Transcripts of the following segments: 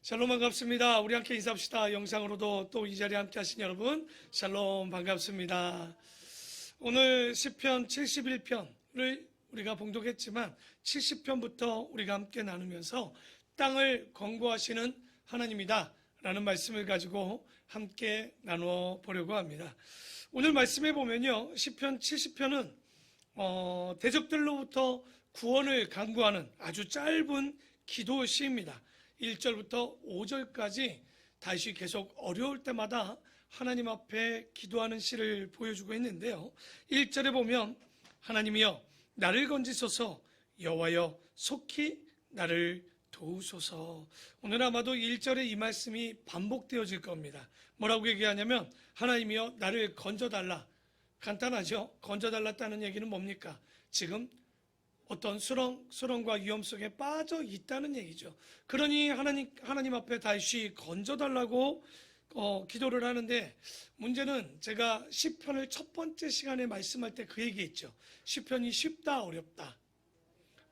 샬롬 반갑습니다. 우리 함께 인사합시다. 영상으로도 또 이 자리에 함께 하신 여러분 샬롬 반갑습니다. 오늘 시편 71편을 우리가 봉독했지만 70편부터 우리가 함께 나누면서 땅을 권고하시는 하나님이다 라는 말씀을 가지고 함께 나누어 보려고 합니다. 오늘 말씀에 보면요, 시편 70편은 대적들로부터 구원을 간구하는 아주 짧은 기도 시입니다. 1절부터 5절까지 다시 계속 어려울 때마다 하나님 앞에 기도하는 시를 보여주고 있는데요, 1절에 보면 하나님이여 나를 건지소서, 여호와여 속히 나를 도우소서. 오늘 아마도 1절에 이 말씀이 반복되어질 겁니다. 뭐라고 얘기하냐면 하나님이여 나를 건져달라. 간단하죠? 건져달랐다는 얘기는 뭡니까? 지금 어떤 수렁과 위험 속에 빠져 있다는 얘기죠. 그러니 하나님 앞에 다시 건져달라고 기도를 하는데, 문제는 제가 시편을 첫 번째 시간에 말씀할 때 그 얘기했죠. 시편이 쉽다 어렵다.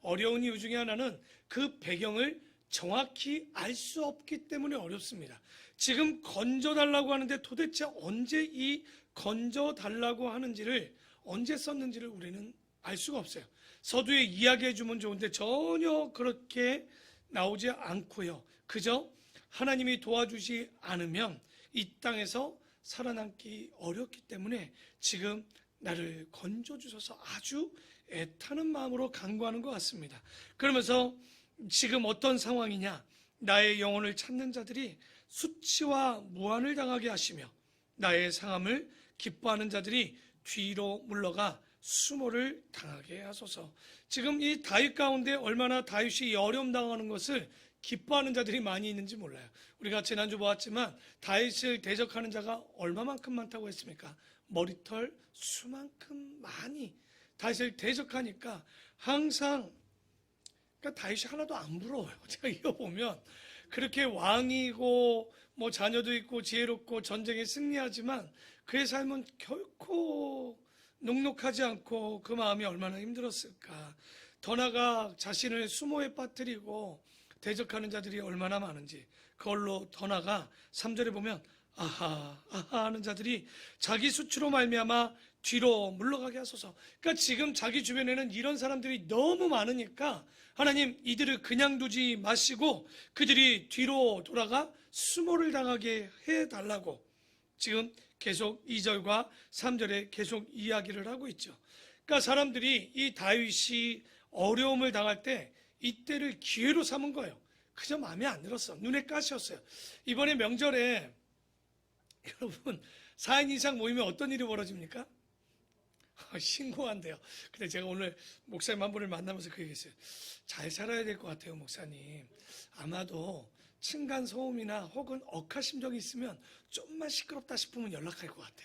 어려운 이유 중에 하나는 그 배경을 정확히 알 수 없기 때문에 어렵습니다. 지금 건져달라고 하는데 도대체 언제 이 건져달라고 하는지를, 언제 썼는지를 우리는 알 수가 없어요. 서두에 이야기해 주면 좋은데 전혀 그렇게 나오지 않고요, 그저 하나님이 도와주지 않으면 이 땅에서 살아남기 어렵기 때문에 지금 나를 건져주셔서 아주 애타는 마음으로 간구하는 것 같습니다. 그러면서 지금 어떤 상황이냐, 나의 영혼을 찾는 자들이 수치와 무한을 당하게 하시며 나의 상함을 기뻐하는 자들이 뒤로 물러가 수모를 당하게 하소서. 지금 이 다윗 가운데 얼마나 다윗이 어려움 당하는 것을 기뻐하는 자들이 많이 있는지 몰라요. 우리가 지난주 보았지만 다윗을 대적하는 자가 얼마만큼 많다고 했습니까? 머리털 수만큼 많이 다윗을 대적하니까 항상, 그러니까 다윗이 하나도 안 부러워요. 제가 이거 보면 그렇게 왕이고 뭐 자녀도 있고 지혜롭고 전쟁에 승리하지만 그의 삶은 결코 녹록하지 않고 그 마음이 얼마나 힘들었을까. 더 나아가 자신을 수모에 빠뜨리고 대적하는 자들이 얼마나 많은지, 그걸로 더 나아가 3절에 보면 아하 하는 자들이 자기 수치로 말미암아 뒤로 물러가게 하소서. 그러니까 지금 자기 주변에는 이런 사람들이 너무 많으니까 하나님 이들을 그냥 두지 마시고 그들이 뒤로 돌아가 수모를 당하게 해달라고 지금 계속 2절과 3절에 계속 이야기를 하고 있죠. 그러니까 사람들이 이 다윗이 어려움을 당할 때 이때를 기회로 삼은 거예요. 그저 마음에 안 들었어. 눈에 가시였어요. 이번에 명절에 여러분 4인 이상 모이면 어떤 일이 벌어집니까? 신고한대요. 근데 제가 오늘 목사님 한 분을 만나면서 그 얘기했어요. 잘 살아야 될 것 같아요, 목사님. 아마도 층간소음이나 혹은 억하심정이 있으면 좀만 시끄럽다 싶으면 연락할 것 같아.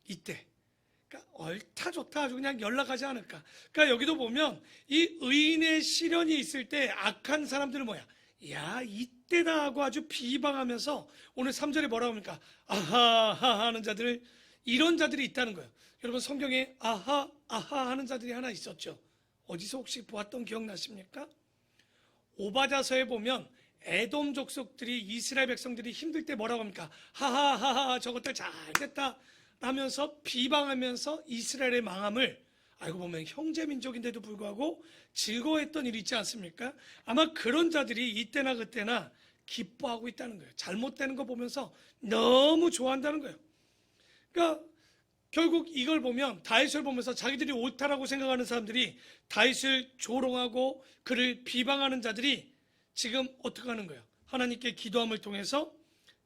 이때. 그러니까 옳다 좋다 아주 그냥 연락하지 않을까. 그러니까 여기도 보면 이 의인의 시련이 있을 때 악한 사람들은 뭐야? 야, 이때다 하고 아주 비방하면서 오늘 3절에 뭐라고 합니까? 아하 하는 자들, 이런 자들이 있다는 거예요. 여러분 성경에 아하 하는 자들이 하나 있었죠. 어디서 혹시 보았던 기억나십니까? 오바자서에 보면 에돔 족속들이, 이스라엘 백성들이 힘들 때 뭐라고 합니까? 하하하하 저것들 잘됐다 하면서 비방하면서 이스라엘의 망함을, 알고 보면 형제 민족인데도 불구하고 즐거워했던 일이 있지 않습니까? 아마 그런 자들이 이때나 그때나 기뻐하고 있다는 거예요. 잘못되는 거 보면서 너무 좋아한다는 거예요. 그러니까 결국 이걸 보면, 다윗을 보면서 자기들이 옳다라고 생각하는 사람들이 다윗을 조롱하고 그를 비방하는 자들이 지금 어떻게 하는 거예요? 하나님께 기도함을 통해서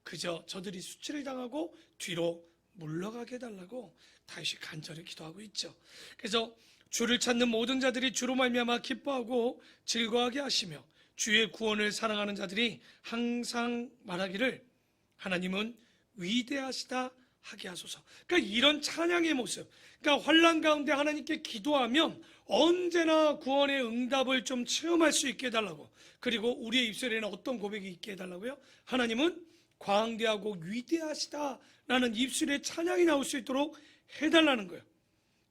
그저 저들이 수치를 당하고 뒤로 물러가게 해달라고 다윗이 간절히 기도하고 있죠. 그래서 주를 찾는 모든 자들이 주로 말미암아 기뻐하고 즐거워하게 하시며 주의 구원을 사랑하는 자들이 항상 말하기를 하나님은 위대하시다 하게 하소서. 그러니까 이런 찬양의 모습, 그러니까 환난 가운데 하나님께 기도하면 언제나 구원의 응답을 좀 체험할 수 있게 해달라고. 그리고 우리의 입술에는 어떤 고백이 있게 해달라고요? 하나님은 광대하고 위대하시다라는 입술의 찬양이 나올 수 있도록 해달라는 거예요.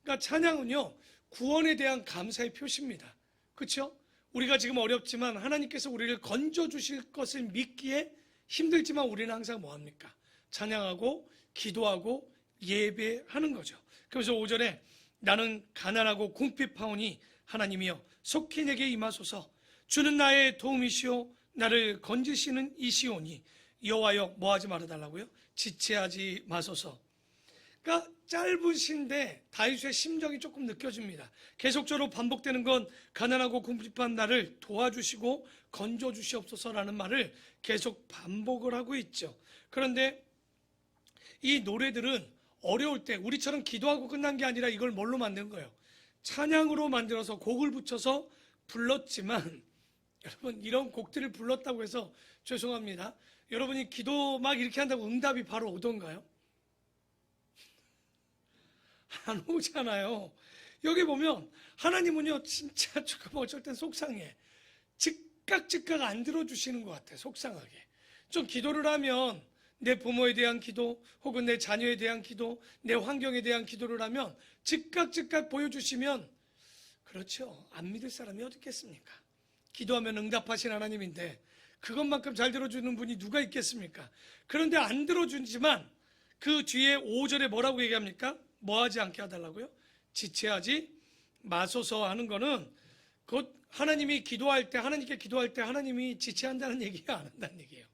그러니까 찬양은요, 구원에 대한 감사의 표시입니다. 그렇죠? 우리가 지금 어렵지만 하나님께서 우리를 건져주실 것을 믿기에 힘들지만 우리는 항상 뭐합니까? 찬양하고 기도하고 예배하는 거죠. 그래서 5절에 나는 가난하고 궁핍하오니 하나님이여 속히 내게 임하소서. 주는 나의 도움이시오 나를 건지시는 이시오니 여호와여 뭐하지 말아달라고요? 지체하지 마소서. 그러니까 짧으신데 다윗의 심정이 조금 느껴집니다. 계속적으로 반복되는 건 가난하고 궁핍한 나를 도와주시고 건져주시옵소서라는 말을 계속 반복을 하고 있죠. 그런데 이 노래들은 어려울 때 우리처럼 기도하고 끝난 게 아니라 이걸 뭘로 만든 거예요? 찬양으로 만들어서 곡을 붙여서 불렀지만 여러분 이런 곡들을 불렀다고 해서 죄송합니다. 여러분이 기도 막 이렇게 한다고 응답이 바로 오던가요? 안 오잖아요. 여기 보면 하나님은요 진짜 조금 어쩔 땐 속상해. 즉각 안 들어주시는 것 같아. 속상하게. 좀 기도를 하면 내 부모에 대한 기도 혹은 내 자녀에 대한 기도 내 환경에 대한 기도를 하면 즉각 보여주시면 그렇죠. 안 믿을 사람이 어디 있겠습니까? 기도하면 응답하신 하나님인데 그것만큼 잘 들어주는 분이 누가 있겠습니까? 그런데 안 들어주지만 그 뒤에 5절에 뭐라고 얘기합니까? 뭐 하지 않게 해달라고요? 지체하지 마소서 하는 거는 곧 하나님이 기도할 때 하나님께 기도할 때 하나님이 지체한다는 얘기야 안 한다는 얘기예요.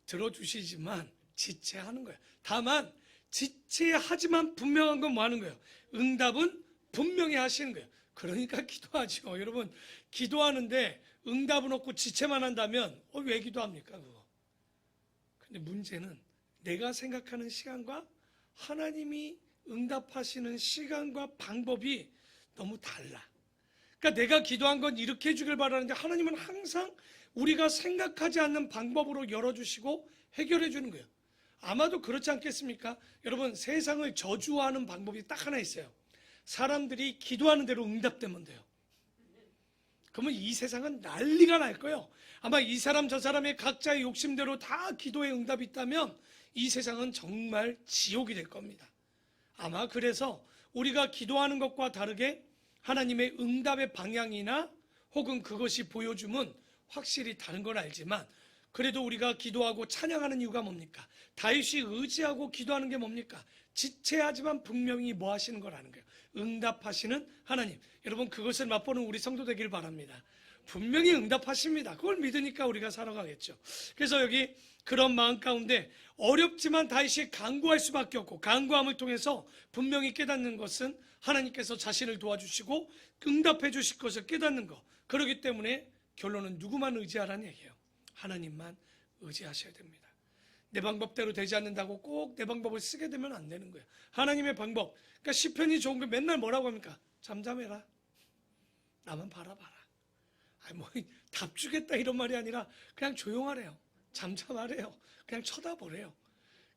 들어주시지만 지체하는 거예요. 다만 지체하지만 분명한 건 뭐 하는 거예요? 응답은 분명히 하시는 거예요. 그러니까 기도하죠. 여러분 기도하는데 응답은 없고 지체만 한다면 왜 기도합니까 그거? 근데 문제는 내가 생각하는 시간과 하나님이 응답하시는 시간과 방법이 너무 달라. 그러니까 내가 기도한 건 이렇게 해주길 바라는데 하나님은 항상 우리가 생각하지 않는 방법으로 열어주시고 해결해 주는 거예요. 아마도 그렇지 않겠습니까? 여러분 세상을 저주하는 방법이 딱 하나 있어요. 사람들이 기도하는 대로 응답되면 돼요. 그러면 이 세상은 난리가 날 거예요. 아마 이 사람 저 사람의 각자의 욕심대로 다 기도의 응답이 있다면 이 세상은 정말 지옥이 될 겁니다. 아마 그래서 우리가 기도하는 것과 다르게 하나님의 응답의 방향이나 혹은 그것이 보여줌은 확실히 다른 걸 알지만 그래도 우리가 기도하고 찬양하는 이유가 뭡니까? 다윗이 의지하고 기도하는 게 뭡니까? 지체하지만 분명히 뭐 하시는 거라는 거예요. 응답하시는 하나님. 여러분 그것을 맛보는 우리 성도 되기를 바랍니다. 분명히 응답하십니다. 그걸 믿으니까 우리가 살아가겠죠. 그래서 여기 그런 마음 가운데 어렵지만 다윗이 간구할 수밖에 없고 간구함을 통해서 분명히 깨닫는 것은 하나님께서 자신을 도와주시고 응답해 주실 것을 깨닫는 것. 그렇기 때문에 결론은 누구만 의지하라는 얘기예요. 하나님만 의지하셔야 됩니다. 내 방법대로 되지 않는다고 꼭 내 방법을 쓰게 되면 안 되는 거예요. 하나님의 방법. 그러니까 시편이 좋은 게 맨날 뭐라고 합니까? 잠잠해라. 나만 바라봐라. 답 주겠다 이런 말이 아니라 그냥 조용하래요. 잠잠하래요. 그냥 쳐다보래요.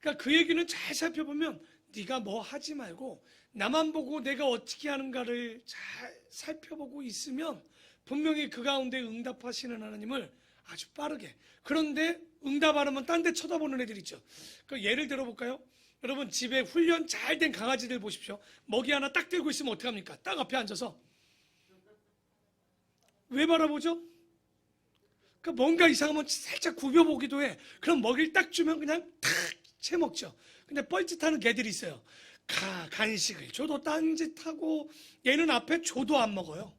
그러니까 그 얘기는 잘 살펴보면 네가 뭐 하지 말고 나만 보고 내가 어떻게 하는가를 잘 살펴보고 있으면 분명히 그 가운데 응답하시는 하나님을 아주 빠르게. 그런데 응답 안 하면 딴 데 쳐다보는 애들 있죠. 그 예를 들어볼까요? 여러분 집에 훈련 잘 된 강아지들 보십시오. 먹이 하나 딱 들고 있으면 어떡합니까? 딱 앞에 앉아서 왜 바라보죠? 뭔가 이상하면 살짝 굽여보기도 해. 그럼 먹이를 딱 주면 그냥 탁 채먹죠. 근데 뻘짓하는 개들이 있어요. 간식을 줘도 딴짓하고 얘는 앞에 줘도 안 먹어요.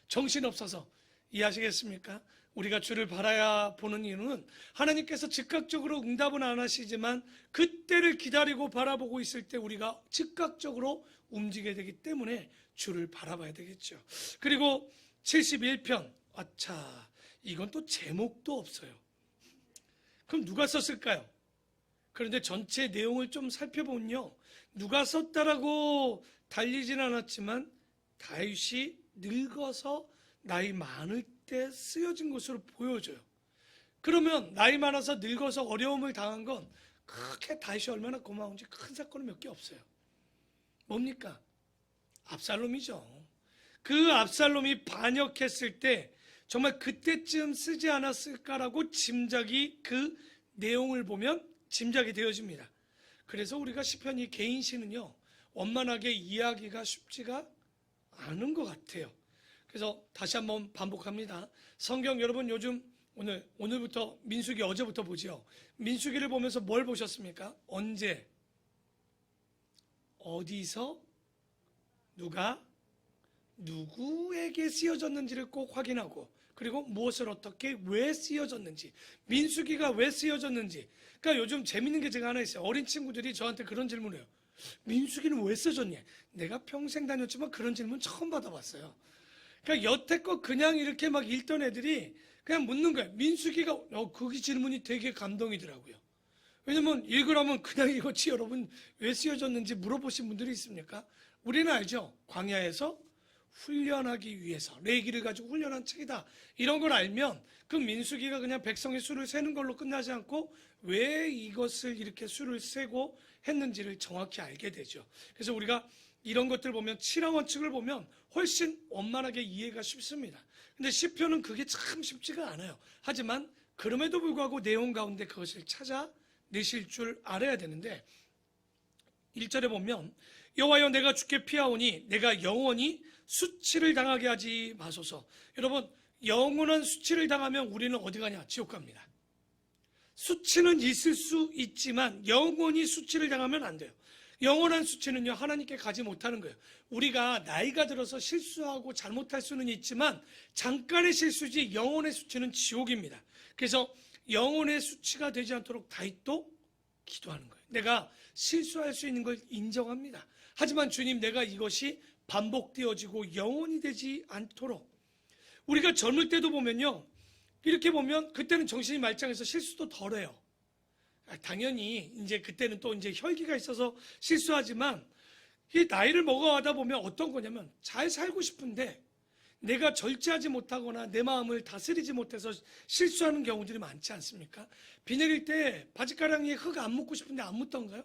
정신없어서. 이해하시겠습니까? 우리가 주를 바라야 보는 이유는 하나님께서 즉각적으로 응답은 안 하시지만 그때를 기다리고 바라보고 있을 때 우리가 즉각적으로 움직여야 되기 때문에 주를 바라봐야 되겠죠. 그리고 71편. 아차, 이건 또 제목도 없어요. 그럼 누가 썼을까요? 그런데 전체 내용을 좀 살펴보면요, 누가 썼다라고 달리진 않았지만 다윗이 늙어서 나이 많을 때 쓰여진 것으로 보여져요. 그러면 나이 많아서 늙어서 어려움을 당한 건 그렇게 다윗이 얼마나 고마운지 큰 사건은 몇 개 없어요. 뭡니까? 압살롬이죠. 그 압살롬이 반역했을 때 정말 그때쯤 쓰지 않았을까라고 짐작이, 그 내용을 보면 짐작이 되어집니다. 그래서 우리가 시편 이 개인 시는요, 원만하게 이해하기가 쉽지가 않은 것 같아요. 그래서 다시 한번 반복합니다. 성경 여러분 요즘 오늘부터 민수기 어제부터 보지요. 민수기를 보면서 뭘 보셨습니까? 언제, 어디서, 누가, 누구에게 쓰여졌는지를 꼭 확인하고, 그리고 무엇을 어떻게 왜 쓰여졌는지, 민수기가 왜 쓰여졌는지. 그러니까 요즘 재밌는 게 제가 하나 있어요. 어린 친구들이 저한테 그런 질문을 해요. 민수기는 왜 써졌냐? 내가 평생 다녔지만 그런 질문 처음 받아봤어요. 그러니까 여태껏 그냥 이렇게 막 읽던 애들이 그냥 묻는 거예요. 민수기가 그 질문이 되게 감동이더라고요. 왜냐면 읽으라면 그냥 이거지. 여러분 왜 쓰여졌는지 물어보신 분들이 있습니까? 우리는 알죠. 광야에서 훈련하기 위해서 레위기를 가지고 훈련한 책이다. 이런 걸 알면 그 민수기가 그냥 백성의 수를 세는 걸로 끝나지 않고 왜 이것을 이렇게 수를 세고 했는지를 정확히 알게 되죠. 그래서 우리가 이런 것들 보면 칠하 원칙을 보면 훨씬 원만하게 이해가 쉽습니다. 근데 시편은 그게 참 쉽지가 않아요. 하지만 그럼에도 불구하고 내용 가운데 그것을 찾아내실 줄 알아야 되는데 1절에 보면 여호와여 내가 주께 피하오니 내가 영원히 수치를 당하게 하지 마소서. 여러분 영원한 수치를 당하면 우리는 어디 가냐? 지옥 갑니다. 수치는 있을 수 있지만 영원히 수치를 당하면 안 돼요. 영원한 수치는요 하나님께 가지 못하는 거예요. 우리가 나이가 들어서 실수하고 잘못할 수는 있지만 잠깐의 실수지 영원의 수치는 지옥입니다. 그래서 영원의 수치가 되지 않도록 다윗도 기도하는 거예요. 내가 실수할 수 있는 걸 인정합니다. 하지만 주님 내가 이것이 반복되어지고 영원히 되지 않도록. 우리가 젊을 때도 보면요 이렇게 보면 그때는 정신이 말짱해서 실수도 덜해요. 당연히 이제 그때는 또 이제 혈기가 있어서 실수하지만 이 나이를 먹어가다 보면 어떤 거냐면 잘 살고 싶은데 내가 절제하지 못하거나 내 마음을 다스리지 못해서 실수하는 경우들이 많지 않습니까? 비 내릴 때 바지가랑이에 흙 안 묻고 싶은데 안 묻던가요?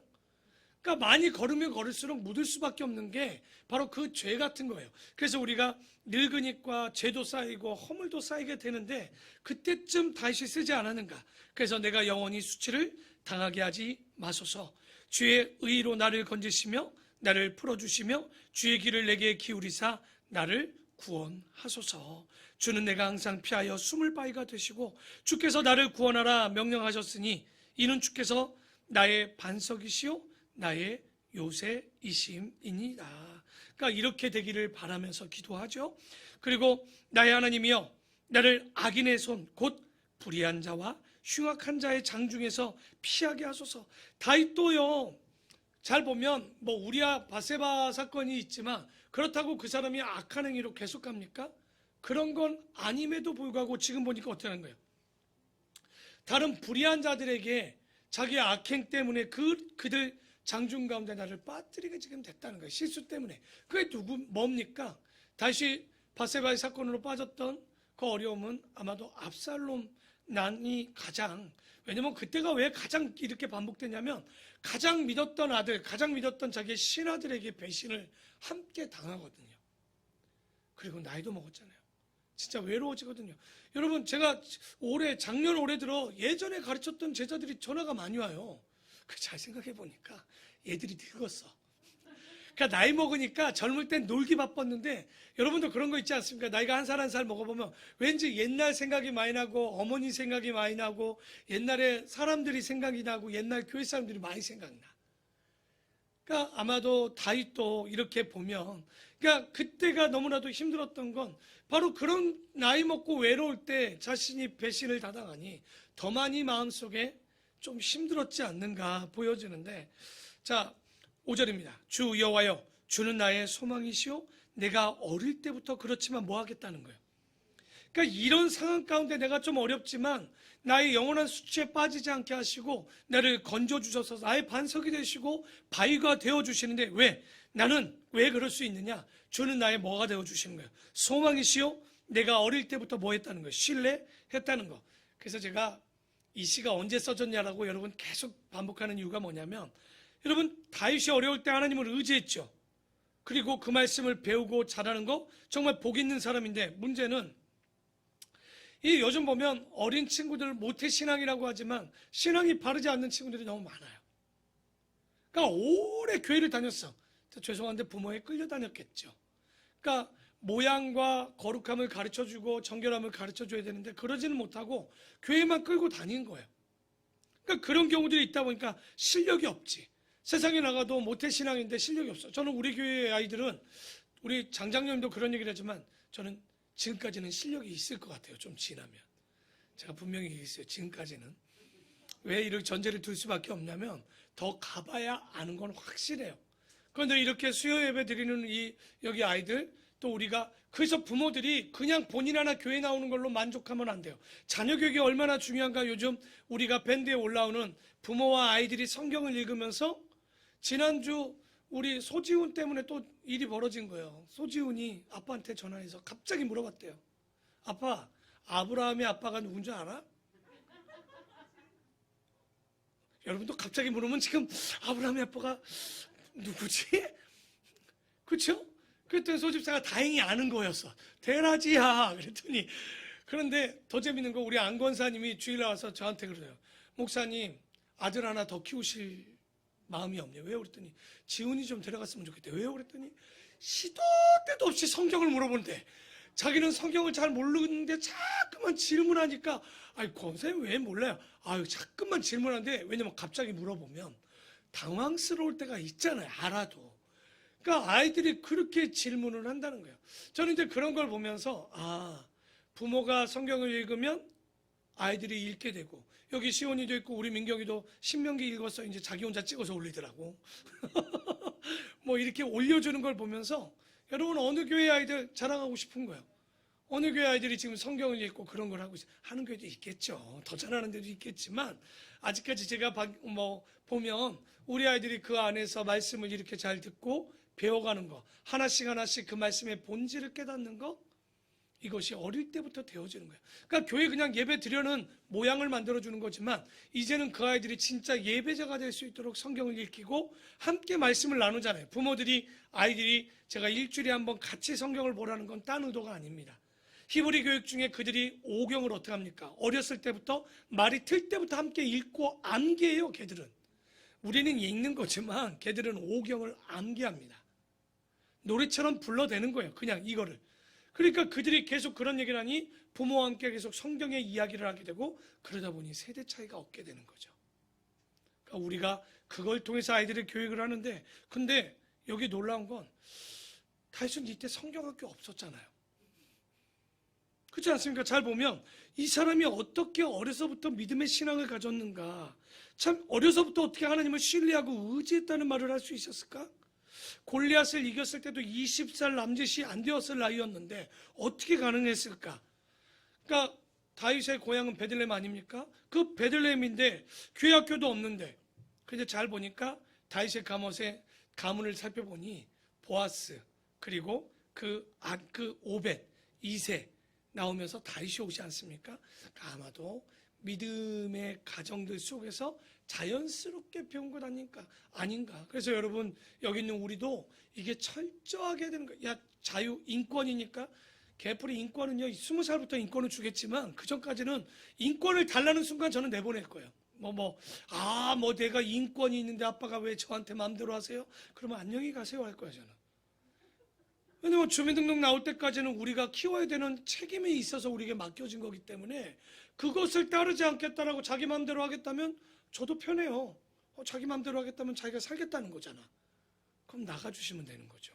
그러니까 많이 걸으면 걸을수록 묻을 수밖에 없는 게 바로 그 죄 같은 거예요. 그래서 우리가 늙으니까 죄도 쌓이고 허물도 쌓이게 되는데 그때쯤 다시 쓰지 않았는가? 그래서 내가 영원히 수치를 당하게 하지 마소서. 주의 의로 나를 건지시며 나를 풀어주시며 주의 길을 내게 기울이사 나를 구원하소서. 주는 내가 항상 피하여 숨을 바위가 되시고 주께서 나를 구원하라 명령하셨으니 이는 주께서 나의 반석이시오 나의 요새이심이니라. 그러니까 이렇게 되기를 바라면서 기도하죠. 그리고 나의 하나님이여 나를 악인의 손 곧 불의한 자와 흉악한 자의 장중에서 피하게 하소서. 다윗도요 잘 보면 뭐 우리아 바세바 사건이 있지만 그렇다고 그 사람이 악한 행위로 계속 갑니까? 그런 건 아님에도 불구하고 지금 보니까 어떻게 하는 거예요? 다른 불의한 자들에게 자기의 악행 때문에 그들 장중 가운데 나를 빠뜨리게 지금 됐다는 거예요. 실수 때문에. 그게 뭡니까? 다시 바세바의 사건으로 빠졌던 그 어려움은 아마도 압살롬 난이 가장, 왜냐면 그때가 왜 가장 이렇게 반복되냐면 가장 믿었던 아들, 가장 믿었던 자기의 신하들에게 배신을 함께 당하거든요. 그리고 나이도 먹었잖아요. 진짜 외로워지거든요. 여러분 제가 작년 올해 들어 예전에 가르쳤던 제자들이 전화가 많이 와요. 잘 생각해 보니까 얘들이 늙었어. 그러니까 나이 먹으니까 젊을 땐 놀기 바빴는데 여러분도 그런 거 있지 않습니까? 나이가 한 살 한 살 먹어보면 왠지 옛날 생각이 많이 나고 어머니 생각이 많이 나고 옛날에 사람들이 생각이 나고 옛날 교회 사람들이 많이 생각나. 그러니까 아마도 다윗도 이렇게 보면 그러니까 그때가 너무나도 힘들었던 건 바로 그런 나이 먹고 외로울 때 자신이 배신을 당하니 더 많이 마음속에 좀 힘들었지 않는가 보여지는데 자 5절입니다. 주 여호와여 주는 나의 소망이시오 내가 어릴 때부터 그렇지만 뭐 하겠다는 거예요. 그러니까 이런 상황 가운데 내가 좀 어렵지만 나의 영원한 수치에 빠지지 않게 하시고 나를 건져주셔서 나의 반석이 되시고 바위가 되어주시는데 왜? 나는 왜 그럴 수 있느냐? 주는 나의 뭐가 되어주시는 거예요. 소망이시오 내가 어릴 때부터 뭐 했다는 거예요. 신뢰했다는 거. 그래서 제가 이 시가 언제 써졌냐라고 여러분 계속 반복하는 이유가 뭐냐면 여러분 다윗이 어려울 때 하나님을 의지했죠. 그리고 그 말씀을 배우고 잘하는 거 정말 복 있는 사람인데 문제는 이 요즘 보면 어린 친구들 모태신앙이라고 하지만 신앙이 바르지 않는 친구들이 너무 많아요. 그러니까 오래 교회를 다녔어. 죄송한데 부모에 끌려다녔겠죠. 그러니까 모양과 거룩함을 가르쳐주고 정결함을 가르쳐줘야 되는데 그러지는 못하고 교회만 끌고 다니는 거예요. 그러니까 그런 경우들이 있다 보니까 실력이 없지. 세상에 나가도 모태신앙인데 실력이 없어. 저는 우리 교회의 아이들은, 우리 장장님도 그런 얘기를 하지만 저는 지금까지는 실력이 있을 것 같아요. 좀 지나면. 제가 분명히 얘기했어요. 지금까지는. 왜 이렇게 전제를 둘 수밖에 없냐면 더 가봐야 아는 건 확실해요. 그런데 이렇게 수요 예배 드리는 여기 아이들, 또 우리가, 그래서 부모들이 그냥 본인 하나 교회 나오는 걸로 만족하면 안 돼요. 자녀 교육이 얼마나 중요한가. 요즘 우리가 밴드에 올라오는 부모와 아이들이 성경을 읽으면서, 지난주 우리 소지훈 때문에 또 일이 벌어진 거예요. 소지훈이 아빠한테 전화해서 갑자기 물어봤대요. 아빠, 아브라함의 아빠가 누군 줄 알아? 여러분도 갑자기 물으면 지금 아브라함의 아빠가 누구지? 그렇죠? 그랬더니 소집사가 다행히 아는 거였어. 대낮이야. 그랬더니, 그런데 더 재밌는 거, 우리 안 권사님이 주일에 와서 저한테 그러세요. 목사님, 아들 하나 더 키우실 마음이 없네요. 왜요? 그랬더니 지훈이 좀 데려갔으면 좋겠대요. 왜요? 그랬더니 시도 때도 없이 성경을 물어보는데, 자기는 성경을 잘 모르는데 자꾸만 질문하니까, 아이 권사님 왜 몰라요? 아유 자꾸만 질문하는데, 왜냐면 갑자기 물어보면 당황스러울 때가 있잖아요. 알아도. 그러니까 아이들이 그렇게 질문을 한다는 거예요. 저는 이제 그런 걸 보면서, 부모가 성경을 읽으면 아이들이 읽게 되고, 여기 시온이도 있고 우리 민경이도 신명기 읽어서 이제 자기 혼자 찍어서 올리더라고. 뭐 이렇게 올려주는 걸 보면서, 여러분 어느 교회 아이들 자랑하고 싶은 거예요. 어느 교회 아이들이 지금 성경을 읽고 그런 걸 하고 하는 교회도 있겠죠. 더 잘하는 데도 있겠지만, 아직까지 제가 보면 우리 아이들이 그 안에서 말씀을 이렇게 잘 듣고 배워가는 거, 하나씩 하나씩 그 말씀의 본질을 깨닫는 거, 이것이 어릴 때부터 되어지는 거예요. 그러니까 교회 그냥 예배 드려는 모양을 만들어주는 거지만, 이제는 그 아이들이 진짜 예배자가 될 수 있도록 성경을 읽히고 함께 말씀을 나누잖아요. 부모들이, 아이들이 제가 일주일에 한번 같이 성경을 보라는 건 딴 의도가 아닙니다. 히브리 교육 중에 그들이 오경을 어떻게 합니까? 어렸을 때부터, 말이 틀 때부터 함께 읽고 암기해요. 걔들은. 우리는 읽는 거지만 걔들은 오경을 암기합니다. 노래처럼 불러대는 거예요. 그냥 이거를. 그러니까 그들이 계속 그런 얘기를 하니 부모와 함께 계속 성경의 이야기를 하게 되고, 그러다 보니 세대 차이가 없게 되는 거죠. 그러니까 우리가 그걸 통해서 아이들의 교육을 하는데, 근데 여기 놀라운 건, 다윗은 이때 성경학교 없었잖아요. 그렇지 않습니까? 잘 보면 이 사람이 어떻게 어려서부터 믿음의 신앙을 가졌는가, 참 어려서부터 어떻게 하나님을 신뢰하고 의지했다는 말을 할 수 있었을까? 골리앗을 이겼을 때도 20살 남짓이 안 되었을 나이였는데 어떻게 가능했을까? 그러니까 다윗의 고향은 베들레헴 아닙니까? 그 베들레헴인데 교회 학교도 없는데, 근데 잘 보니까 다윗의 가문을 살펴보니 보아스, 그리고 그 오벳, 이세 나오면서 다윗이 오지 않습니까? 아마도 믿음의 가정들 속에서 자연스럽게 배운 것 아닌가. 그래서 여러분, 여기 있는 우리도 이게 철저하게 되는 거예요. 야, 자유, 인권이니까. 개풀이 인권은요, 20살부터 인권을 주겠지만, 그 전까지는 인권을 달라는 순간 저는 내보낼 거예요. 내가 인권이 있는데 아빠가 왜 저한테 마음대로 하세요? 그러면 안녕히 가세요 할 거예요, 저는. 왜냐면 주민등록 나올 때까지는 우리가 키워야 되는 책임이 있어서 우리에게 맡겨진 거기 때문에, 그것을 따르지 않겠다라고 자기 마음대로 하겠다면 저도 편해요. 자기 마음대로 하겠다면 자기가 살겠다는 거잖아. 그럼 나가주시면 되는 거죠.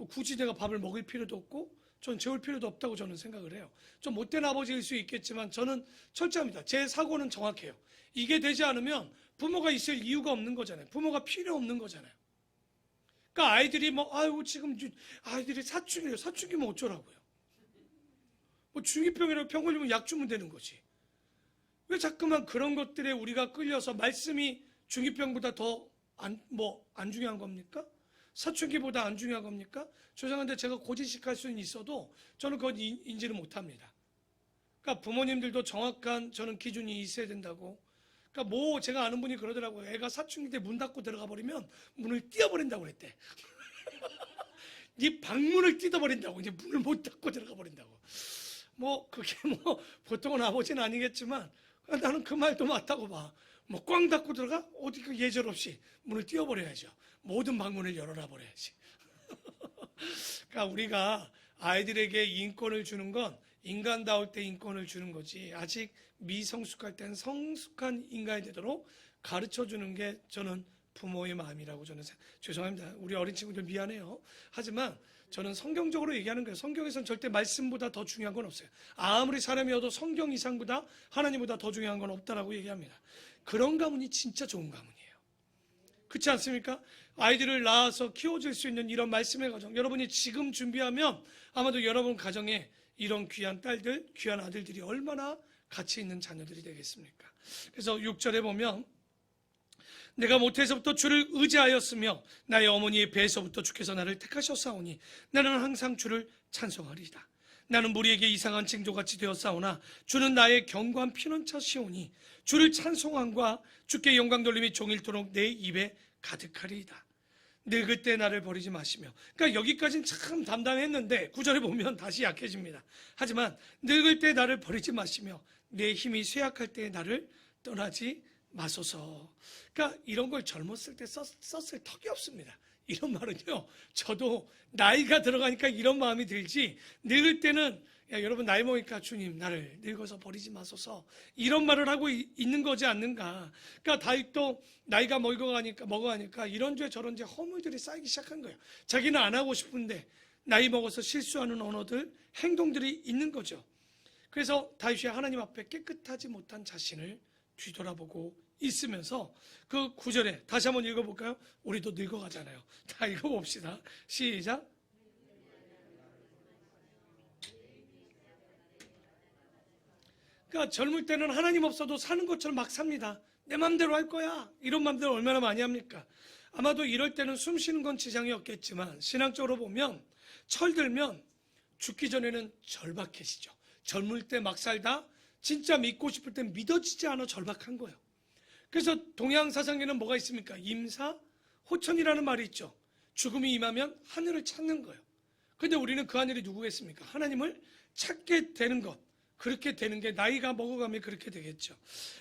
굳이 내가 밥을 먹일 필요도 없고 전 재울 필요도 없다고 저는 생각을 해요. 좀 못된 아버지일 수 있겠지만 저는 철저합니다. 제 사고는 정확해요. 이게 되지 않으면 부모가 있을 이유가 없는 거잖아요. 부모가 필요 없는 거잖아요. 그러니까 아이들이 지금 아이들이 사춘기래요. 사춘기면 어쩌라고요? 중이병이라고 병 걸리면 약 주면 되는 거지. 왜 자꾸만 그런 것들에 우리가 끌려서, 말씀이 중이병보다 더 안 중요한 겁니까? 사춘기보다 안 중요한 겁니까? 죄송한데 제가 고지식할 수는 있어도 저는 그건 인지를 못합니다. 그러니까 부모님들도 정확한 저는 기준이 있어야 된다고. 그러니까 제가 아는 분이 그러더라고요. 애가 사춘기 때 문 닫고 들어가 버리면 문을 띄어버린다고 그랬대. 네 방문을 뜯어버린다고. 이제 문을 못 닫고 들어가 버린다고. 그게 보통은 아버지는 아니겠지만, 나는 그 말도 맞다고 봐. 꽝 닫고 들어가? 어디 그 예절 없이 문을 띄어버려야죠. 모든 방문을 열어놔 버려야지. 그러니까 우리가 아이들에게 인권을 주는 건 인간다울 때 인권을 주는 거지, 아직 미성숙할 땐 성숙한 인간이 되도록 가르쳐 주는 게 저는 부모의 마음이라고 저는 죄송합니다. 우리 어린 친구들 미안해요. 하지만 저는 성경적으로 얘기하는 거예요. 성경에서는 절대 말씀보다 더 중요한 건 없어요. 아무리 사람이어도 성경 이상보다 하나님보다 더 중요한 건 없다라고 얘기합니다. 그런 가문이 진짜 좋은 가문이에요. 그렇지 않습니까? 아이들을 낳아서 키워줄 수 있는 이런 말씀의 가정, 여러분이 지금 준비하면 아마도 여러분 가정에 이런 귀한 딸들, 귀한 아들들이 얼마나 가치 있는 자녀들이 되겠습니까? 그래서 6절에 보면 내가 모태에서부터 주를 의지하였으며 나의 어머니의 배에서부터 주께서 나를 택하셨사오니 나는 항상 주를 찬송하리이다. 나는 무리에게 이상한 징조같이 되었사오나 주는 나의 견고한 피난처시오니 주를 찬송함과 주께 영광 돌림이 종일토록 내 입에 가득하리이다. 늙을 때 나를 버리지 마시며. 그러니까 여기까지는 참 담담했는데 9절에 보면 다시 약해집니다. 하지만 늙을 때 나를 버리지 마시며 내 힘이 쇠약할 때 나를 떠나지 마소서. 그러니까 이런 걸 젊었을 때 썼을 턱이 없습니다. 이런 말은요, 저도 나이가 들어가니까 이런 마음이 들지, 늙을 때는 야, 여러분 나이 먹으니까 주님 나를 늙어서 버리지 마소서, 이런 말을 하고 있는 거지 않는가. 그러니까 다윗도 나이가 먹어가니까 이런죄 저런죄 허물들이 쌓이기 시작한 거예요. 자기는 안 하고 싶은데 나이 먹어서 실수하는 언어들, 행동들이 있는 거죠. 그래서 다윗이 하나님 앞에 깨끗하지 못한 자신을 뒤돌아보고 있으면서 그 9절에 다시 한번 읽어볼까요? 우리도 늙어가잖아요. 다 읽어봅시다. 시작. 그러니까 젊을 때는 하나님 없어도 사는 것처럼 막 삽니다. 내 맘대로 할 거야. 이런 맘대로 얼마나 많이 합니까? 아마도 이럴 때는 숨 쉬는 건 지장이 없겠지만 신앙적으로 보면 철들면 죽기 전에는 절박해지죠. 젊을 때 막 살다 진짜 믿고 싶을 땐 믿어지지 않아 절박한 거예요. 그래서 동양 사상에는 뭐가 있습니까? 임사, 호천이라는 말이 있죠. 죽음이 임하면 하늘을 찾는 거예요. 그런데 우리는 그 하늘이 누구겠습니까? 하나님을 찾게 되는 것. 그렇게 되는 게 나이가 먹어가면 그렇게 되겠죠.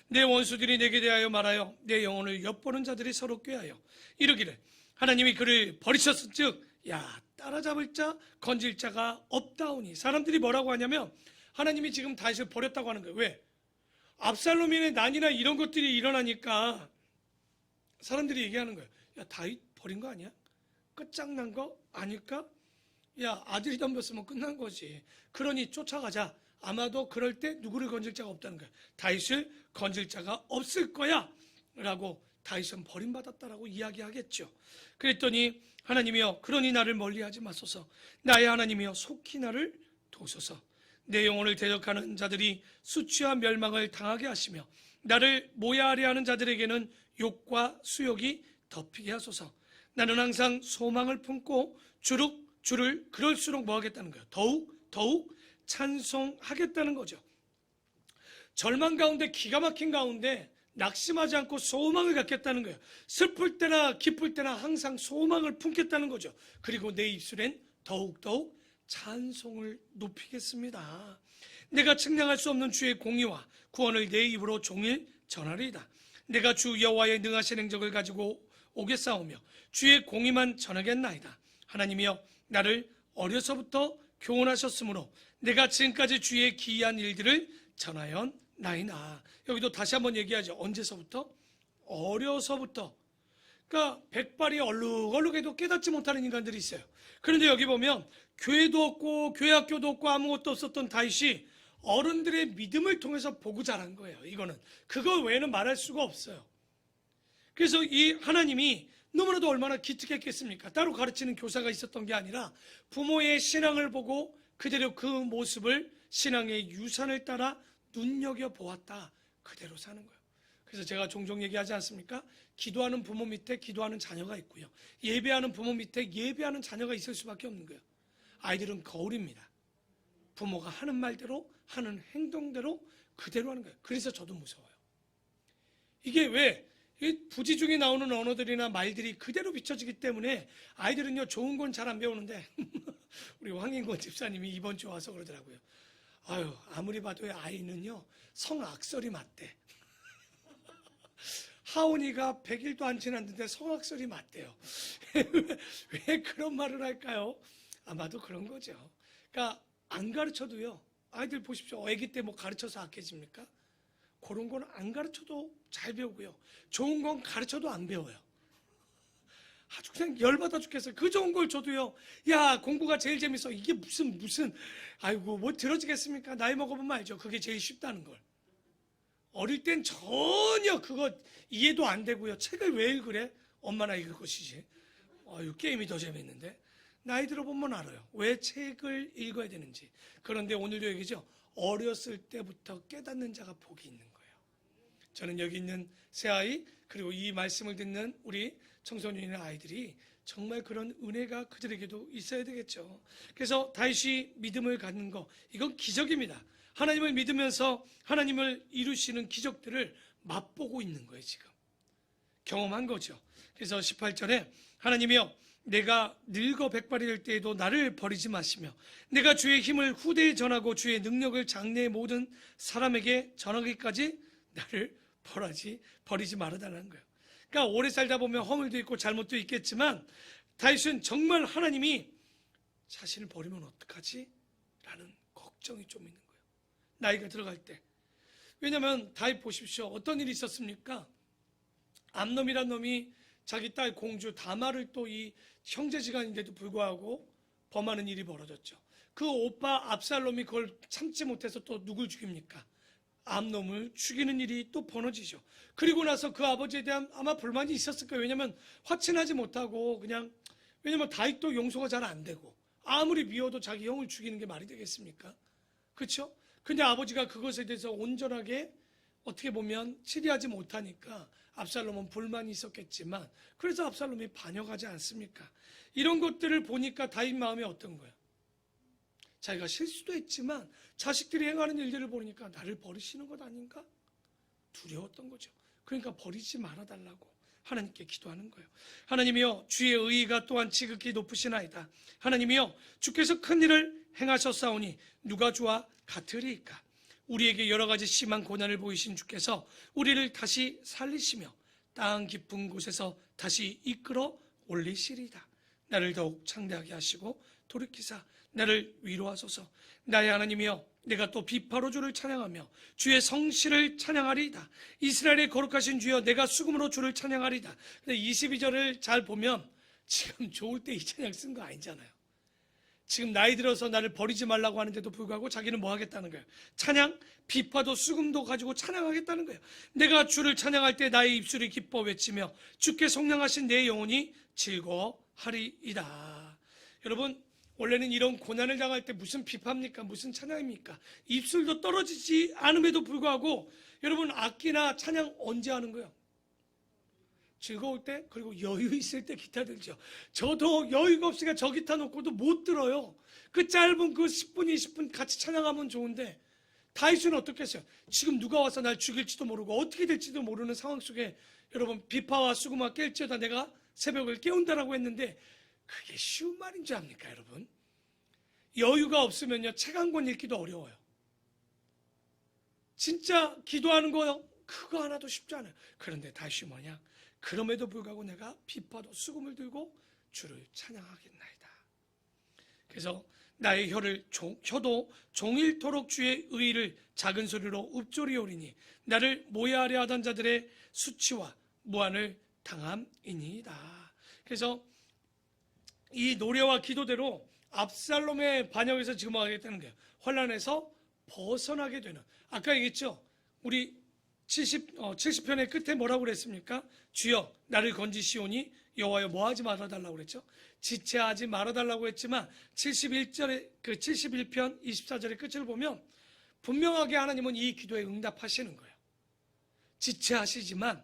내 원수들이 내게 대하여 말하여 내 영혼을 엿보는 자들이 서로 꾀하여 이르기를 하나님이 그를 버리셨은즉 야 따라잡을 자 건질 자가 없다오니. 사람들이 뭐라고 하냐면 하나님이 지금 다윗을 버렸다고 하는 거예요. 왜? 압살롬의 난이나 이런 것들이 일어나니까 사람들이 얘기하는 거예요. 야 다윗 버린 거 아니야? 끝장난 거 아닐까? 야 아들이 덤볐으면 끝난 거지. 그러니 쫓아가자. 아마도 그럴 때 누구를 건질 자가 없다는 거야. 다윗을 건질 자가 없을 거야 라고 다윗은 버림받았다라고 이야기하겠죠. 그랬더니 하나님이여 그러니 나를 멀리하지 마소서. 나의 하나님이여 속히 나를 도우소서. 내 영혼을 대적하는 자들이 수치와 멸망을 당하게 하시며 나를 모야하려 하는 자들에게는 욕과 수욕이 덮이게 하소서. 나는 항상 소망을 품고 주를 그럴수록 뭐 하겠다는 거예요? 더욱 찬송하겠다는 거죠. 절망 가운데 기가 막힌 가운데 낙심하지 않고 소망을 갖겠다는 거예요. 슬플 때나 기쁠 때나 항상 소망을 품겠다는 거죠. 그리고 내 입술엔 더욱 찬송을 높이겠습니다. 내가 측량할 수 없는 주의 공의와 구원을 내 입으로 종일 전하리이다. 내가 주 여호와의 능하신 행적을 가지고 오겠사오며 주의 공의만 전하겠나이다. 하나님이여 나를 어려서부터 교훈하셨으므로 내가 지금까지 주의 기이한 일들을 전하였나이다. 여기도 다시 한번 얘기하죠. 언제서부터? 어려서부터. 그러니까 백발이 얼룩얼룩해도 깨닫지 못하는 인간들이 있어요. 그런데 여기 보면 교회도 없고 교회 학교도 없고 아무것도 없었던 다윗이 어른들의 믿음을 통해서 보고 자란 거예요. 이거는 그거 외에는 말할 수가 없어요. 그래서 이 하나님이 너무나도 얼마나 기특했겠습니까? 따로 가르치는 교사가 있었던 게 아니라 부모의 신앙을 보고 그대로 그 모습을 신앙의 유산을 따라 눈여겨보았다. 그대로 사는 거예요. 그래서 제가 종종 얘기하지 않습니까? 기도하는 부모 밑에 기도하는 자녀가 있고요. 예배하는 부모 밑에 예배하는 자녀가 있을 수밖에 없는 거예요. 아이들은 거울입니다. 부모가 하는 말대로 하는 행동대로 그대로 하는 거예요. 그래서 저도 무서워요. 이게 왜? 부지 중에 나오는 언어들이나 말들이 그대로 비춰지기 때문에 아이들은요 좋은 건 잘 안 배우는데 우리 황인권 집사님이 이번 주에 와서 그러더라고요. 아유 아무리 봐도 아이는요 성악설이 맞대. 하온이가 100일도 안 지났는데 성악설이 맞대요. 왜 그런 말을 할까요? 아마도 그런 거죠. 그러니까 안 가르쳐도요. 아이들 보십시오. 아기 때 뭐 가르쳐서 악해집니까? 그런 건 안 가르쳐도 잘 배우고요. 좋은 건 가르쳐도 안 배워요. 아주 그냥 열받아 죽겠어요. 그 좋은 걸 줘도요. 야, 공부가 제일 재밌어. 이게 무슨 아이고 뭐 들어지겠습니까? 나이 먹어보면 알죠. 그게 제일 쉽다는 걸. 어릴 땐 전혀 그거 이해도 안 되고요. 책을 왜 읽으래? 엄마나 읽을 것이지. 아유, 게임이 더 재밌는데. 나이 들어보면 알아요. 왜 책을 읽어야 되는지. 그런데 오늘도 얘기죠. 어렸을 때부터 깨닫는 자가 복이 있는 거예요. 저는 여기 있는 새아이 그리고 이 말씀을 듣는 우리 청소년이나 아이들이 정말 그런 은혜가 그들에게도 있어야 되겠죠. 그래서 다윗이 믿음을 갖는 거, 이건 기적입니다. 하나님을 믿으면서 하나님을 이루시는 기적들을 맛보고 있는 거예요. 지금 경험한 거죠. 그래서 18절에 하나님이여 내가 늙어 백발이 될 때에도 나를 버리지 마시며 내가 주의 힘을 후대에 전하고 주의 능력을 장래의 모든 사람에게 전하기까지 나를 버리지 말아달라는 거예요. 그러니까 오래 살다 보면 허물도 있고 잘못도 있겠지만 다윗은 정말 하나님이 자신을 버리면 어떡하지? 라는 걱정이 좀 있는 거예요. 나이가 들어갈 때. 왜냐하면 다윗 보십시오. 어떤 일이 있었습니까? 암놈이란 놈이 자기 딸 공주 다말을 또 이 형제지간인데도 불구하고 범하는 일이 벌어졌죠. 그 오빠 압살롬이 그걸 참지 못해서 또 누굴 죽입니까? 암놈을 죽이는 일이 또 벌어지죠. 그리고 나서 그 아버지에 대한 아마 불만이 있었을 거예요. 왜냐하면 화친하지 못하고 그냥, 왜냐하면 다윗도 용서가 잘 안 되고 아무리 미워도 자기 형을 죽이는 게 말이 되겠습니까? 그렇죠? 근데 아버지가 그것에 대해서 온전하게 어떻게 보면 치리하지 못하니까 압살롬은 불만이 있었겠지만 그래서 압살롬이 반역하지 않습니까? 이런 것들을 보니까 다윗 마음이 어떤 거예요? 자기가 실수도 했지만 자식들이 행하는 일들을 보니까 나를 버리시는 것 아닌가? 두려웠던 거죠. 그러니까 버리지 말아달라고 하나님께 기도하는 거예요. 하나님이여 주의 의의가 또한 지극히 높으시나이다. 하나님이여 주께서 큰 일을 행하셨사오니 누가 주와 같으리이까? 우리에게 여러 가지 심한 고난을 보이신 주께서 우리를 다시 살리시며 땅 깊은 곳에서 다시 이끌어 올리시리이다. 나를 더욱 창대하게 하시고 돌이키사 나를 위로하소서. 나의 하나님이여 내가 또 비파로 주를 찬양하며 주의 성실을 찬양하리이다. 이스라엘의 거룩하신 주여 내가 수금으로 주를 찬양하리이다. 근데 22절을 잘 보면 지금 좋을 때 이 찬양 쓴 거 아니잖아요. 지금 나이 들어서 나를 버리지 말라고 하는데도 불구하고 자기는 뭐 하겠다는 거예요? 찬양, 비파도 수금도 가지고 찬양하겠다는 거예요. 내가 주를 찬양할 때 나의 입술이 기뻐 외치며 주께 성량하신 내 영혼이 즐거하리이다. 여러분, 원래는 이런 고난을 당할 때 무슨 비파입니까? 무슨 찬양입니까? 입술도 떨어지지 않음에도 불구하고 여러분 악기나 찬양 언제 하는 거예요? 즐거울 때, 그리고 여유 있을 때 기타 들죠. 저도 여유가 없으니까 저 기타 놓고도 못 들어요. 그 짧은 그 10분, 20분 같이 찬양하면 좋은데 다윗은 어떻겠어요? 지금 누가 와서 날 죽일지도 모르고 어떻게 될지도 모르는 상황 속에 여러분 비파와 수금아 깰지어다 내가 새벽을 깨운다라고 했는데 그게 쉬운 말인 줄 압니까, 여러분? 여유가 없으면요, 책 한 권 읽기도 어려워요. 진짜 기도하는 거요, 그거 하나도 쉽지 않아요. 그런데 다시 뭐냐? 그럼에도 불구하고 내가 비파도 수금을 들고 주를 찬양하겠나이다. 그래서 나의 혀도 종일토록 주의 의의를 작은 소리로 읊조리오리니 나를 모해하려 하던 자들의 수치와 무한을 당함이니이다. 그래서 이 노래와 기도대로 압살롬의 반역에서 지금 하겠다는 거예요. 환란에서 벗어나게 되는. 아까 얘기했죠. 우리 70편의 끝에 뭐라고 그랬습니까? 주여 나를 건지시오니 여호와여 뭐하지 말아달라고 그랬죠. 지체하지 말아달라고 했지만 71편 24절의 끝을 보면 분명하게 하나님은 이 기도에 응답하시는 거예요. 지체하시지만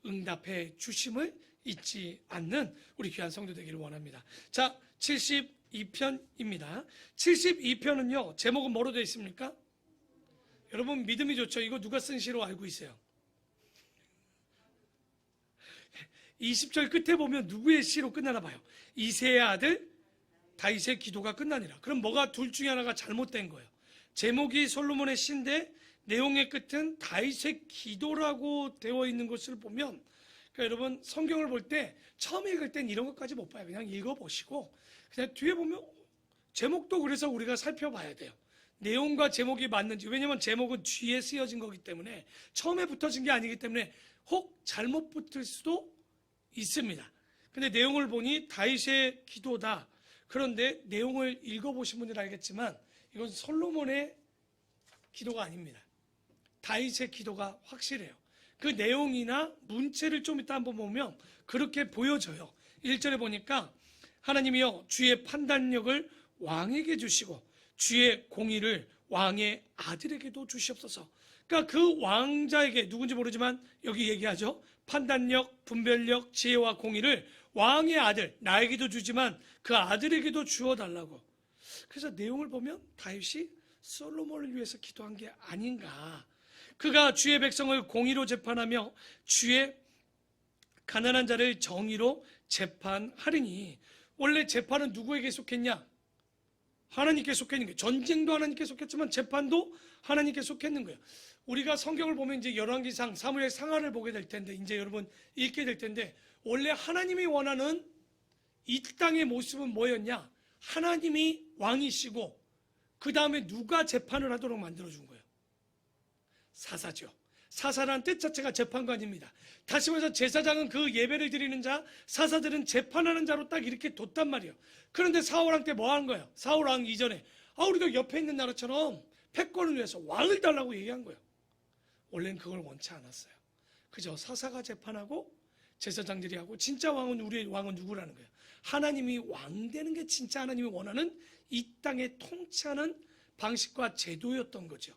응답해 주심을 잊지 않는 우리 귀한 성도 되기를 원합니다. 자, 72편입니다. 72편은요 제목은 뭐로 되어 있습니까? 여러분 믿음이 좋죠. 이거 누가 쓴 시로 알고 있어요? 20절 끝에 보면 누구의 시로 끝나나 봐요. 이새의 아들 다윗의 기도가 끝나니라. 그럼 뭐가 둘 중에 하나가 잘못된 거예요. 제목이 솔로몬의 시인데 내용의 끝은 다윗의 기도라고 되어 있는 것을 보면, 그러니까 여러분 성경을 볼 때 처음 읽을 땐 이런 것까지 못 봐요. 그냥 읽어보시고 그냥 뒤에 보면 제목도 그래서 우리가 살펴봐야 돼요. 내용과 제목이 맞는지. 왜냐하면 제목은 뒤에 쓰여진 거기 때문에, 처음에 붙어진 게 아니기 때문에 혹 잘못 붙을 수도 있습니다. 근데 내용을 보니 다윗의 기도다. 그런데 내용을 읽어보신 분들은 알겠지만 이건 솔로몬의 기도가 아닙니다. 다윗의 기도가 확실해요. 그 내용이나 문체를 좀 이따 한번 보면 그렇게 보여져요. 1절에 보니까 하나님이여 주의 판단력을 왕에게 주시고 주의 공의를 왕의 아들에게도 주시옵소서. 그러니까 그 왕자에게, 누군지 모르지만 여기 얘기하죠. 판단력, 분별력, 지혜와 공의를 왕의 아들, 나에게도 주지만 그 아들에게도 주어달라고. 그래서 내용을 보면 다윗이 솔로몬을 위해서 기도한 게 아닌가. 그가 주의 백성을 공의로 재판하며 주의 가난한 자를 정의로 재판하리니. 원래 재판은 누구에게 속했냐? 하나님께 속했는 거예요. 전쟁도 하나님께 속했지만 재판도 하나님께 속했는 거예요. 우리가 성경을 보면 이제 열왕기상, 사무엘 상하를 보게 될 텐데, 이제 여러분 읽게 될 텐데, 원래 하나님이 원하는 이 땅의 모습은 뭐였냐? 하나님이 왕이시고 그 다음에 누가 재판을 하도록 만들어준 거예요? 사사죠. 사사라는 뜻 자체가 재판관입니다. 다시 말해서 제사장은 그 예배를 드리는 자, 사사들은 재판하는 자로 딱 이렇게 뒀단 말이에요. 그런데 사울왕 때 뭐 한 거예요? 사울왕 이전에 우리도 옆에 있는 나라처럼 패권을 위해서 왕을 달라고 얘기한 거예요. 원래는 그걸 원치 않았어요. 그저 사사가 재판하고 제사장들이 하고, 진짜 왕은, 우리의 왕은 누구라는 거예요? 하나님이 왕 되는 게 진짜 하나님이 원하는 이 땅에 통치하는 방식과 제도였던 거죠.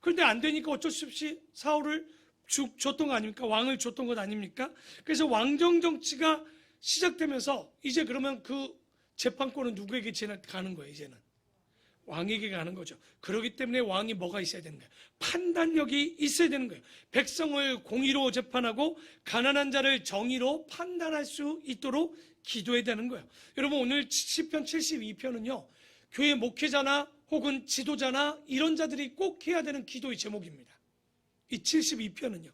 그런데 안 되니까 어쩔 수 없이 사울을 줬던 거 아닙니까? 왕을 줬던 것 아닙니까? 그래서 왕정 정치가 시작되면서 이제 그러면 그 재판권은 누구에게 가는 거예요? 이제는 왕에게 가는 거죠. 그렇기 때문에 왕이 뭐가 있어야 되는 거예요? 판단력이 있어야 되는 거예요. 백성을 공의로 재판하고 가난한 자를 정의로 판단할 수 있도록 기도해야 되는 거예요. 여러분, 오늘 시편 72편은요 교회 목회자나 혹은 지도자나 이런 자들이 꼭 해야 되는 기도의 제목입니다. 이 72편은요.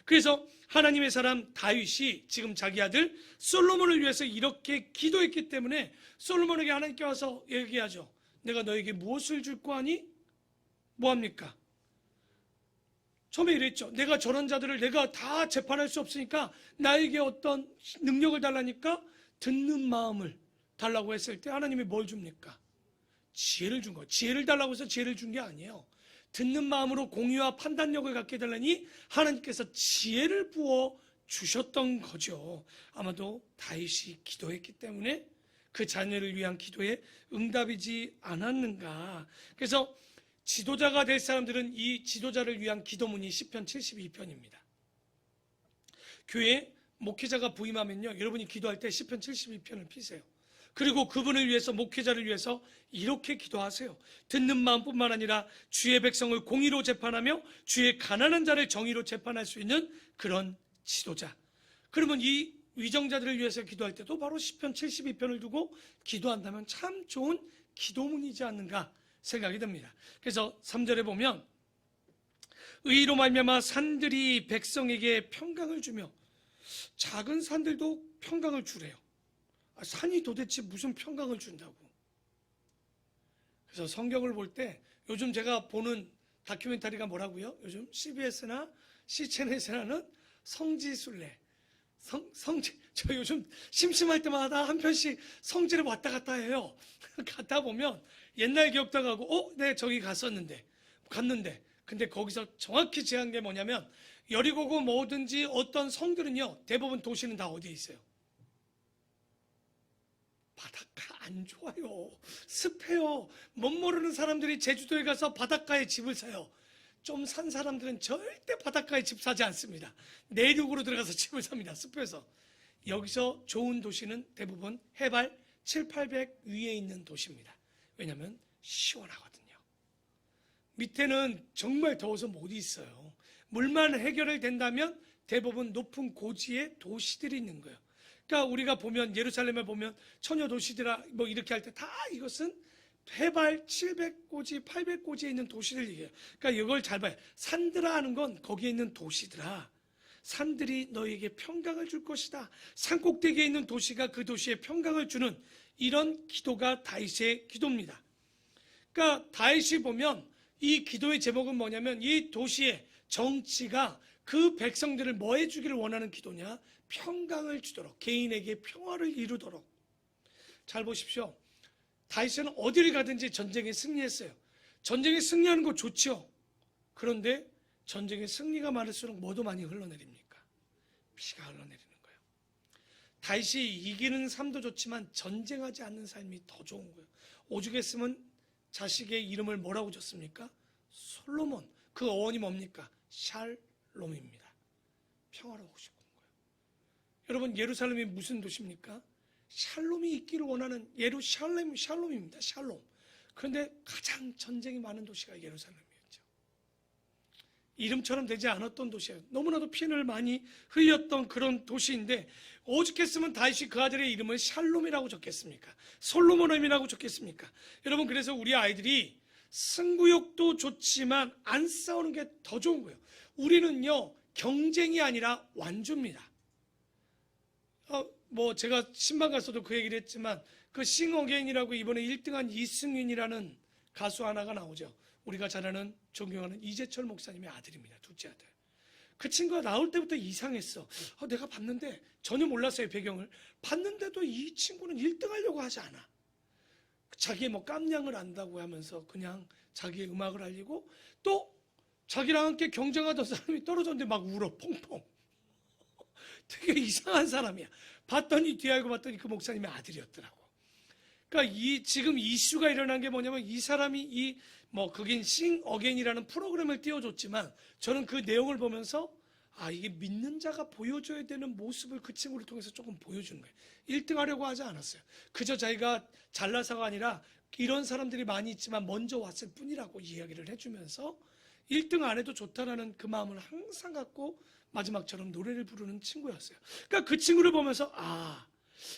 그래서 하나님의 사람 다윗이 지금 자기 아들 솔로몬을 위해서 이렇게 기도했기 때문에 솔로몬에게 하나님께 와서 얘기하죠. 내가 너에게 무엇을 줄 거 아니? 뭐합니까? 처음에 이랬죠. 내가 저런 자들을 내가 다 재판할 수 없으니까 나에게 어떤 능력을 달라니까 듣는 마음을 달라고 했을 때 하나님이 뭘 줍니까? 지혜를 준 거예요. 지혜를 달라고 해서 지혜를 준 게 아니에요. 듣는 마음으로 공의와 판단력을 갖게 해달라니 하나님께서 지혜를 부어 주셨던 거죠. 아마도 다윗이 기도했기 때문에 그 자녀를 위한 기도에 응답이지 않았는가. 그래서 지도자가 될 사람들은 이 지도자를 위한 기도문이 시편 72편입니다. 교회 목회자가 부임하면요, 여러분이 기도할 때 시편 72편을 피세요. 그리고 그분을 위해서, 목회자를 위해서 이렇게 기도하세요. 듣는 마음뿐만 아니라 주의 백성을 공의로 재판하며 주의 가난한 자를 정의로 재판할 수 있는 그런 지도자. 그러면 이 위정자들을 위해서 기도할 때도 바로 시편 72편을 두고 기도한다면 참 좋은 기도문이지 않는가 생각이 듭니다. 그래서 3절에 보면 의로 말미암아 산들이 백성에게 평강을 주며, 작은 산들도 평강을 주래요. 산이 도대체 무슨 평강을 준다고. 그래서 성경을 볼 때 요즘 제가 보는 다큐멘터리가 뭐라고요? 요즘 CBS나 CNN에서 하는 성지순례. 저 요즘 심심할 때마다 한 편씩 성지를 왔다 갔다 해요. 갔다 보면 옛날 기억도 하고, 네, 저기 갔는데. 근데 거기서 정확히 제한 게 뭐냐면, 여리고고 뭐든지 어떤 성들은요, 대부분 도시는 다 어디에 있어요? 바닷가 안 좋아요. 습해요. 못 모르는 사람들이 제주도에 가서 바닷가에 집을 사요. 좀 산 사람들은 절대 바닷가에 집 사지 않습니다. 내륙으로 들어가서 집을 삽니다. 습해서. 여기서 좋은 도시는 대부분 해발 7, 800 위에 있는 도시입니다. 왜냐하면 시원하거든요. 밑에는 정말 더워서 못 있어요. 물만 해결된다면 대부분 높은 고지에 도시들이 있는 거예요. 그러니까 우리가 보면, 예루살렘에 보면 처녀 도시들아 뭐 이렇게 할 때 다 이것은 해발 700고지, 800고지에 있는 도시들 얘기해요. 그러니까 이걸 잘 봐요. 산들아 하는 건 거기에 있는 도시들아. 산들이 너에게 평강을 줄 것이다. 산꼭대기에 있는 도시가 그 도시에 평강을 주는 이런 기도가 다윗의 기도입니다. 그러니까 다윗이 보면 이 기도의 제목은 뭐냐면 이 도시의 정치가 그 백성들을 뭐 해주기를 원하는 기도냐? 평강을 주도록, 개인에게 평화를 이루도록. 잘 보십시오. 다윗은 어디를 가든지 전쟁에 승리했어요. 전쟁에 승리하는 거 좋죠. 그런데 전쟁에 승리가 많을수록 뭐도 많이 흘러내립니까? 피가 흘러내리는 거예요. 다윗이 이기는 삶도 좋지만 전쟁하지 않는 삶이 더 좋은 거예요. 오죽 했으면 자식의 이름을 뭐라고 줬습니까? 솔로몬. 그 어원이 뭡니까? 샬롬입니다. 평화로우고 싶은 거예요. 여러분, 예루살렘이 무슨 도시입니까? 샬롬이 있기를 원하는 샬롬입니다. 샬롬. 그런데 가장 전쟁이 많은 도시가 예루살렘이었죠. 이름처럼 되지 않았던 도시예요. 너무나도 피를 많이 흘렸던 그런 도시인데 오죽했으면 다윗이 그 아들의 이름을 샬롬이라고 적겠습니까? 솔로몬임이라고 적겠습니까? 여러분, 그래서 우리 아이들이 승부욕도 좋지만 안 싸우는 게 더 좋은 거예요. 우리는요, 경쟁이 아니라 완주입니다. 제가 신방 가서도 그 얘기를 했지만 그 싱어게인이라고 이번에 1등한 이승윤이라는 가수 하나가 나오죠. 우리가 잘 아는 존경하는 이재철 목사님의 아들입니다. 둘째 아들. 그 친구가 나올 때부터 이상했어. 내가 봤는데 전혀 몰랐어요, 배경을. 봤는데도 이 친구는 1등 하려고 하지 않아. 자기의 깜냥을 안다고 하면서 그냥 자기의 음악을 알리고 또 자기랑 함께 경쟁하던 사람이 떨어졌는데 막 울어 펑펑. 되게 이상한 사람이야. 봤더니 뒤에 알고 봤더니 그 목사님의 아들이었더라고. 그러니까 지금 이슈가 일어난 게 뭐냐면 이 사람이 거긴 싱 어게인이라는 프로그램을 띄워줬지만 저는 그 내용을 보면서 이게 믿는 자가 보여줘야 되는 모습을 그 친구를 통해서 조금 보여주는 거예요. 1등 하려고 하지 않았어요. 그저 자기가 잘나서가 아니라 이런 사람들이 많이 있지만 먼저 왔을 뿐이라고 이야기를 해주면서 1등 안 해도 좋다라는 그 마음을 항상 갖고 마지막처럼 노래를 부르는 친구였어요. 그러니까 그 친구를 보면서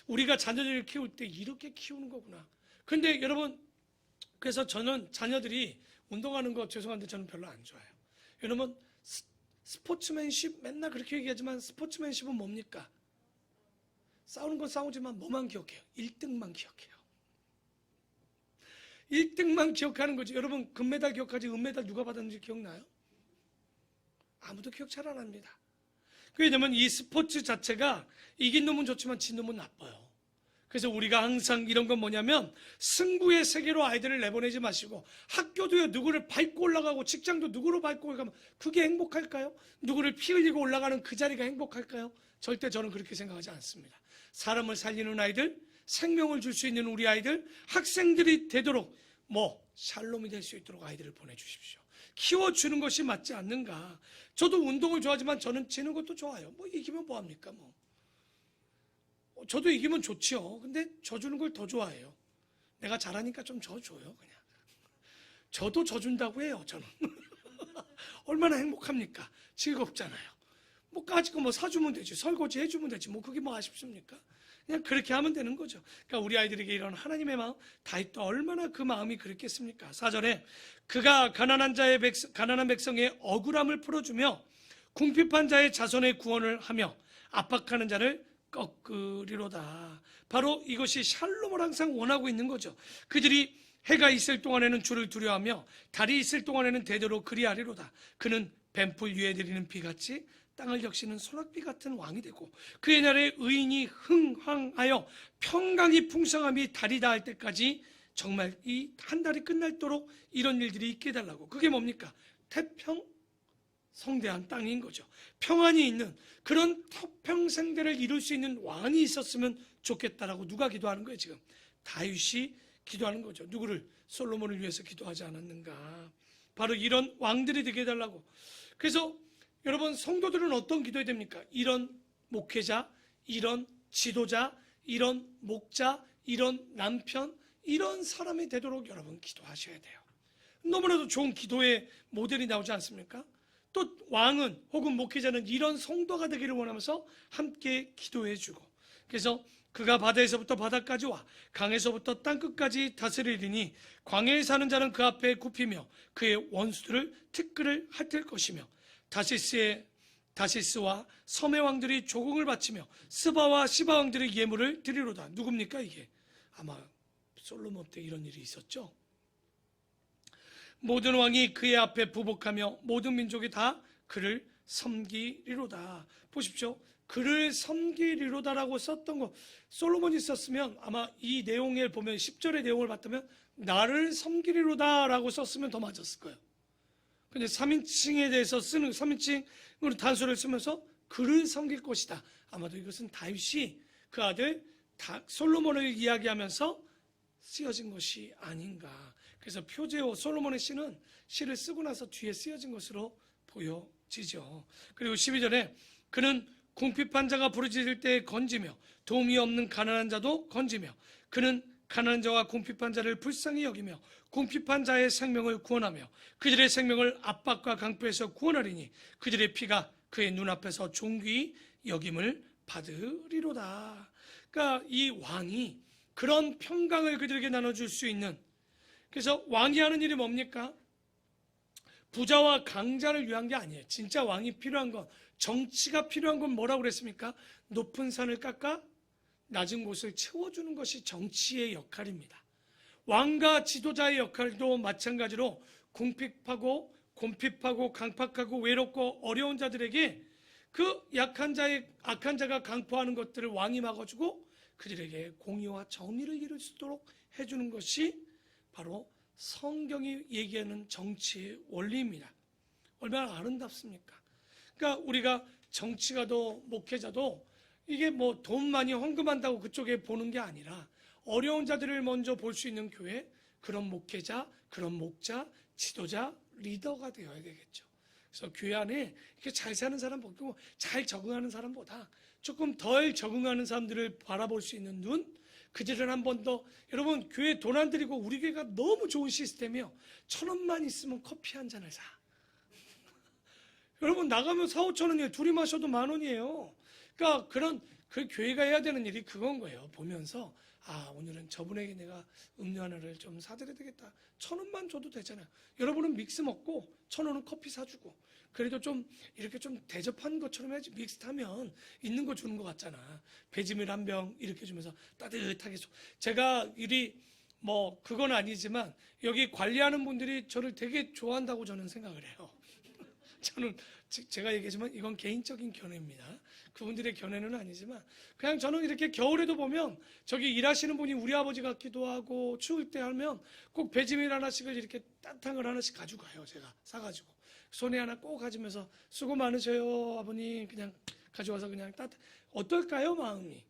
우리가 자녀들을 키울 때 이렇게 키우는 거구나. 근데 여러분, 그래서 저는 자녀들이 운동하는 거 죄송한데 저는 별로 안 좋아해요. 여러분, 스포츠맨십 맨날 그렇게 얘기하지만 스포츠맨십은 뭡니까? 싸우는 건 싸우지만 뭐만 기억해요? 1등만 기억해요. 1등만 기억하는 거죠. 여러분, 금메달 기억하지 은메달 누가 받았는지 기억나요? 아무도 기억 잘 안 합니다. 왜냐하면 이 스포츠 자체가 이긴 놈은 좋지만 진 놈은 나빠요. 그래서 우리가 항상 이런 건 뭐냐면 승부의 세계로 아이들을 내보내지 마시고 학교도요, 누구를 밟고 올라가고 직장도 누구로 밟고 올라가면 그게 행복할까요? 누구를 피 흘리고 올라가는 그 자리가 행복할까요? 절대 저는 그렇게 생각하지 않습니다. 사람을 살리는 아이들, 생명을 줄 수 있는 우리 아이들, 학생들이 되도록 샬롬이 될 수 있도록 아이들을 보내주십시오. 키워주는 것이 맞지 않는가. 저도 운동을 좋아하지만 저는 지는 것도 좋아요. 이기면 뭐합니까? 저도 이기면 좋죠. 근데 져주는 걸 더 좋아해요. 내가 잘하니까 좀 져줘요, 그냥. 저도 져준다고 해요, 저는. 얼마나 행복합니까? 즐겁잖아요. 까짓 거 사주면 되지, 설거지 해주면 되지, 그게 아쉽습니까? 그냥 그렇게 하면 되는 거죠. 그러니까 우리 아이들에게 이런 하나님의 마음, 다윗도 얼마나 그 마음이 그랬겠습니까? 4절에 그가 가난한 백성의 억울함을 풀어주며 궁핍한 자의 자손의 구원을 하며 압박하는 자를 꺾으리로다. 바로 이것이 샬롬을 항상 원하고 있는 거죠. 그들이 해가 있을 동안에는 주를 두려워하며 달이 있을 동안에는 대대로 그리하리로다. 그는 뱀풀 위에 내리는 비같이 땅을 적시는 소낙비 같은 왕이 되고 그의 날에 의인이 흥황하여 평강이 풍성함이 달이 닿을 때까지 정말 이 한 달이 끝날도록 이런 일들이 있게 해달라고. 그게 뭡니까? 태평 성대한 땅인 거죠. 평안이 있는 그런 평생대를 이룰 수 있는 왕이 있었으면 좋겠다라고 누가 기도하는 거예요? 지금 다윗이 기도하는 거죠. 누구를? 솔로몬을 위해서 기도하지 않았는가? 바로 이런 왕들이 되게 해달라고. 그래서 여러분, 성도들은 어떤 기도해야 됩니까? 이런 목회자, 이런 지도자, 이런 목자, 이런 남편, 이런 사람이 되도록 여러분 기도하셔야 돼요. 너무나도 좋은 기도의 모델이 나오지 않습니까? 또 왕은 혹은 목회자는 이런 성도가 되기를 원하면서 함께 기도해주고, 그래서 그가 바다에서부터 바다까지 와 강에서부터 땅끝까지 다스리리니 광야에 사는 자는 그 앞에 굽히며 그의 원수들을 티끌을 핥을 것이며 다시스의 다시스와 섬의 왕들이 조공을 바치며 스바와 시바 왕들의 예물을 드리로다. 누굽니까 이게? 아마 솔로몬 때 이런 일이 있었죠. 모든 왕이 그의 앞에 부복하며 모든 민족이 다 그를 섬기리로다. 보십시오. 그를 섬기리로다라고 썼던 거 솔로몬이 썼으면 아마 이 내용을 보면 10절의 내용을 봤다면 나를 섬기리로다라고 썼으면 더 맞았을 거예요. 근데 3인칭에 대해서 쓰는 3인칭으로 단수를 쓰면서 그를 섬길 것이다. 아마도 이것은 다윗이 그 아들 솔로몬을 이야기하면서 쓰여진 것이 아닌가. 그래서 표제어 솔로몬의 시를 쓰고 나서 뒤에 쓰여진 것으로 보여지죠. 그리고 12절에 그는 궁핍한 자가 부르짖을 때 건지며 도움이 없는 가난한 자도 건지며 그는 가난한 자와 궁핍한 자를 불쌍히 여기며 궁핍한 자의 생명을 구원하며 그들의 생명을 압박과 강포에서 구원하리니 그들의 피가 그의 눈앞에서 존귀히 여김을 받으리로다. 그러니까 이 왕이 그런 평강을 그들에게 나눠줄 수 있는, 그래서 왕이 하는 일이 뭡니까? 부자와 강자를 위한 게 아니에요. 진짜 왕이 필요한 건, 정치가 필요한 건 뭐라고 그랬습니까? 높은 산을 깎아 낮은 곳을 채워주는 것이 정치의 역할입니다. 왕과 지도자의 역할도 마찬가지로 궁핍하고 곤핍하고 강팍하고 외롭고 어려운 자들에게 그 약한 자가 강포하는 것들을 왕이 막아주고 그들에게 공의와 정의를 이룰 수 있도록 해주는 것이 바로 성경이 얘기하는 정치의 원리입니다. 얼마나 아름답습니까? 그러니까 우리가 정치가도 목회자도 이게 뭐 돈 많이 헌금한다고 그쪽에 보는 게 아니라 어려운 자들을 먼저 볼 수 있는 교회, 그런 목회자, 그런 목자, 지도자, 리더가 되어야 되겠죠. 그래서 교회 안에 이렇게 잘 사는 사람 보고 잘 적응하는 사람보다 조금 덜 적응하는 사람들을 바라볼 수 있는 눈, 그들을 한 번 더, 여러분 교회 돈 안 들이고 우리 교회가 너무 좋은 시스템이요. 1,000원만 있으면 커피 한 잔을 사. 여러분 나가면 4,000~5,000원이에요. 둘이 마셔도 10,000원이에요. 그러니까 그 교회가 해야 되는 일이 그건 거예요. 보면서 오늘은 저분에게 내가 음료 하나를 좀 사드려야 되겠다. 1,000원만 줘도 되잖아요. 여러분은 믹스 먹고 1,000원은 커피 사주고, 그래도 좀 이렇게 좀 대접한 것처럼 해야지. 믹스하면 있는 거 주는 것 같잖아. 배지밀 한 병 이렇게 주면서 따뜻하게. 제가 뭐 그건 아니지만 여기 관리하는 분들이 저를 되게 좋아한다고 저는 생각을 해요. 저는 제가 얘기하지만 이건 개인적인 견해입니다. 그분들의 견해는 아니지만 그냥 저는 이렇게 겨울에도 보면 저기 일하시는 분이 우리 아버지 같기도 하고, 추울 때 하면 꼭 배지밀 하나씩을 이렇게 따뜻한 걸 하나씩 가지고 가요. 제가 사가지고 손에 하나 꼭 가지면서 수고 많으셔요 아버님, 그냥 가져와서 그냥 어떨까요 마음이?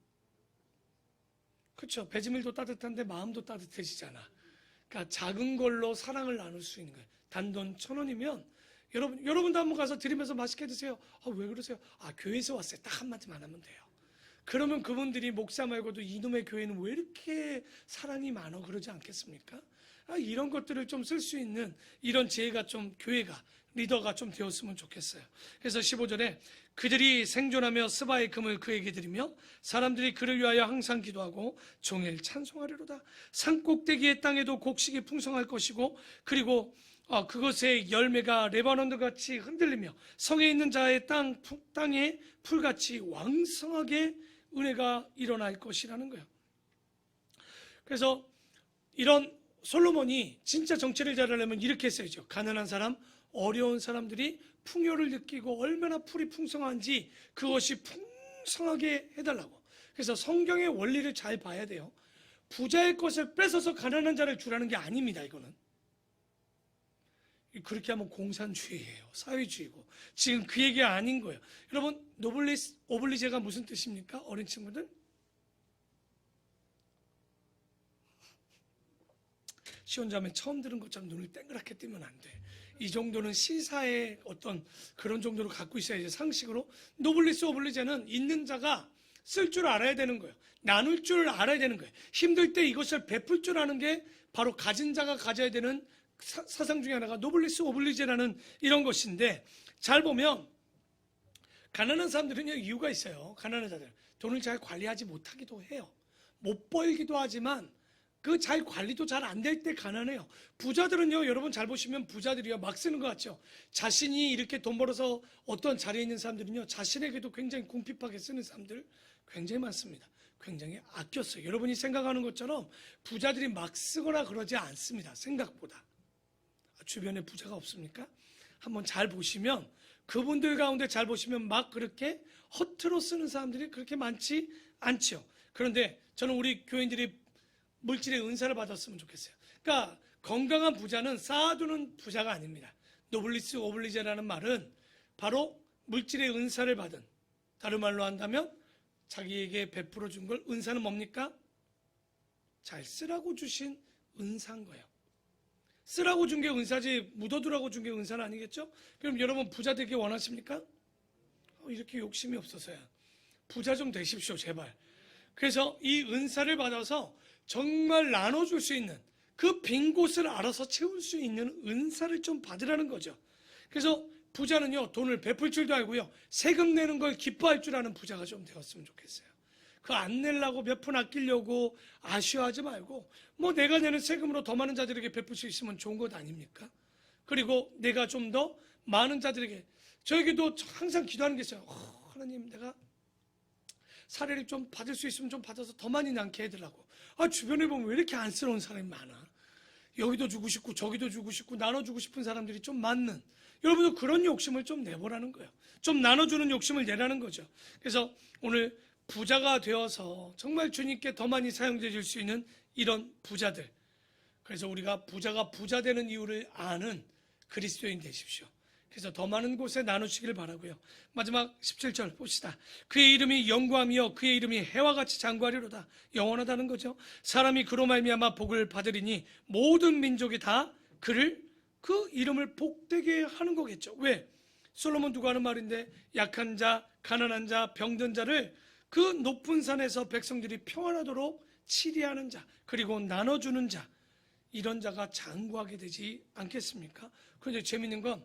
그렇죠. 배지밀도 따뜻한데 마음도 따뜻해지잖아. 그러니까 작은 걸로 사랑을 나눌 수 있는 거예요. 단돈 1,000원이면 여러분도 한번 가서 드리면서 맛있게 드세요. 왜 그러세요? 교회에서 왔어요. 딱 한마디만 하면 돼요. 그러면 그분들이 목사 말고도 이놈의 교회는 왜 이렇게 사랑이 많아 그러지 않겠습니까? 이런 것들을 좀 쓸 수 있는 이런 지혜가 좀 교회가, 리더가 좀 되었으면 좋겠어요. 그래서 15절에 그들이 생존하며 스바의 금을 그에게 드리며 사람들이 그를 위하여 항상 기도하고 종일 찬송하리로다. 산꼭대기의 땅에도 곡식이 풍성할 것이고, 그리고 그것의 열매가 레바논도 같이 흔들리며 성에 있는 자의 땅에 풀같이 왕성하게 은혜가 일어날 것이라는 거예요. 그래서 이런 솔로몬이 진짜 정치를 잘하려면 이렇게 했어야죠. 가난한 사람, 어려운 사람들이 풍요를 느끼고 얼마나 풀이 풍성한지 그것이 풍성하게 해달라고. 그래서 성경의 원리를 잘 봐야 돼요. 부자의 것을 뺏어서 가난한 자를 주라는 게 아닙니다. 이거는 그렇게 하면 공산주의예요. 사회주의고. 지금 그 얘기가 아닌 거예요. 여러분 노블리스 오블리제가 무슨 뜻입니까? 어린 친구들? 시온자매 처음 들은 것처럼 눈을 땡그랗게 뜨면 안 돼. 이 정도는 시사의 어떤 그런 정도로 갖고 있어야지. 상식으로 노블리스 오블리제는 있는 자가 쓸 줄 알아야 되는 거예요. 나눌 줄 알아야 되는 거예요. 힘들 때 이것을 베풀 줄 아는 게 바로 가진 자가 가져야 되는 사상 중에 하나가 노블리스 오블리제라는 이런 것인데, 잘 보면 가난한 사람들은 이유가 있어요. 가난한 자들 돈을 잘 관리하지 못하기도 해요. 못 벌기도 하지만 그 잘 관리도 잘 안 될 때 가난해요. 부자들은요, 여러분 잘 보시면 부자들이요, 막 쓰는 것 같죠. 자신이 이렇게 돈 벌어서 어떤 자리에 있는 사람들은요, 자신에게도 굉장히 궁핍하게 쓰는 사람들 굉장히 많습니다. 굉장히 아껴 써요. 여러분이 생각하는 것처럼 부자들이 막 쓰거나 그러지 않습니다. 생각보다. 주변에 부자가 없습니까? 한번 잘 보시면, 그분들 가운데 잘 보시면 막 그렇게 허투루 쓰는 사람들이 그렇게 많지 않죠. 그런데 저는 우리 교인들이 물질의 은사를 받았으면 좋겠어요. 그러니까 건강한 부자는 쌓아두는 부자가 아닙니다. 노블리스 오블리제라는 말은 바로 물질의 은사를 받은, 다른 말로 한다면 자기에게 베풀어 준 걸, 은사는 뭡니까? 잘 쓰라고 주신 은사인 거예요. 쓰라고 준 게 은사지 묻어두라고 준 게 은사는 아니겠죠? 그럼 여러분 부자 되기 원하십니까? 이렇게 욕심이 없어서야. 부자 좀 되십시오, 제발. 그래서 이 은사를 받아서 정말 나눠줄 수 있는, 그 빈 곳을 알아서 채울 수 있는 은사를 좀 받으라는 거죠. 그래서 부자는요, 돈을 베풀 줄도 알고요, 세금 내는 걸 기뻐할 줄 아는 부자가 좀 되었으면 좋겠어요. 그 안 내려고 몇 푼 아끼려고 아쉬워하지 말고, 뭐 내가 내는 세금으로 더 많은 자들에게 베풀 수 있으면 좋은 것 아닙니까? 그리고 내가 좀 더 많은 자들에게, 저에게도 항상 기도하는 게 있어요. 하나님, 내가 사례를 좀 받을 수 있으면 좀 받아서 더 많이 남게 해달라고. 주변에 보면 왜 이렇게 안쓰러운 사람이 많아? 여기도 주고 싶고 저기도 주고 싶고 나눠주고 싶은 사람들이 좀 많는, 여러분도 그런 욕심을 좀 내보라는 거예요. 좀 나눠주는 욕심을 내라는 거죠. 그래서 오늘 부자가 되어서 정말 주님께 더 많이 사용되실 수 있는 이런 부자들, 그래서 우리가 부자가 부자 되는 이유를 아는 그리스도인 되십시오. 그래서 더 많은 곳에 나누시기를 바라고요. 마지막 17절 봅시다. 그의 이름이 영광이요 그의 이름이 해와 같이 장구하리로다. 영원하다는 거죠. 사람이 그로 말미암아 복을 받으리니 모든 민족이 다 그 이름을 복되게 하는 거겠죠. 왜? 솔로몬 누가 하는 말인데, 약한 자, 가난한 자, 병든 자를 그 높은 산에서 백성들이 평안하도록 치리하는 자, 그리고 나눠주는 자, 이런 자가 장구하게 되지 않겠습니까? 그런데 재밌는 건,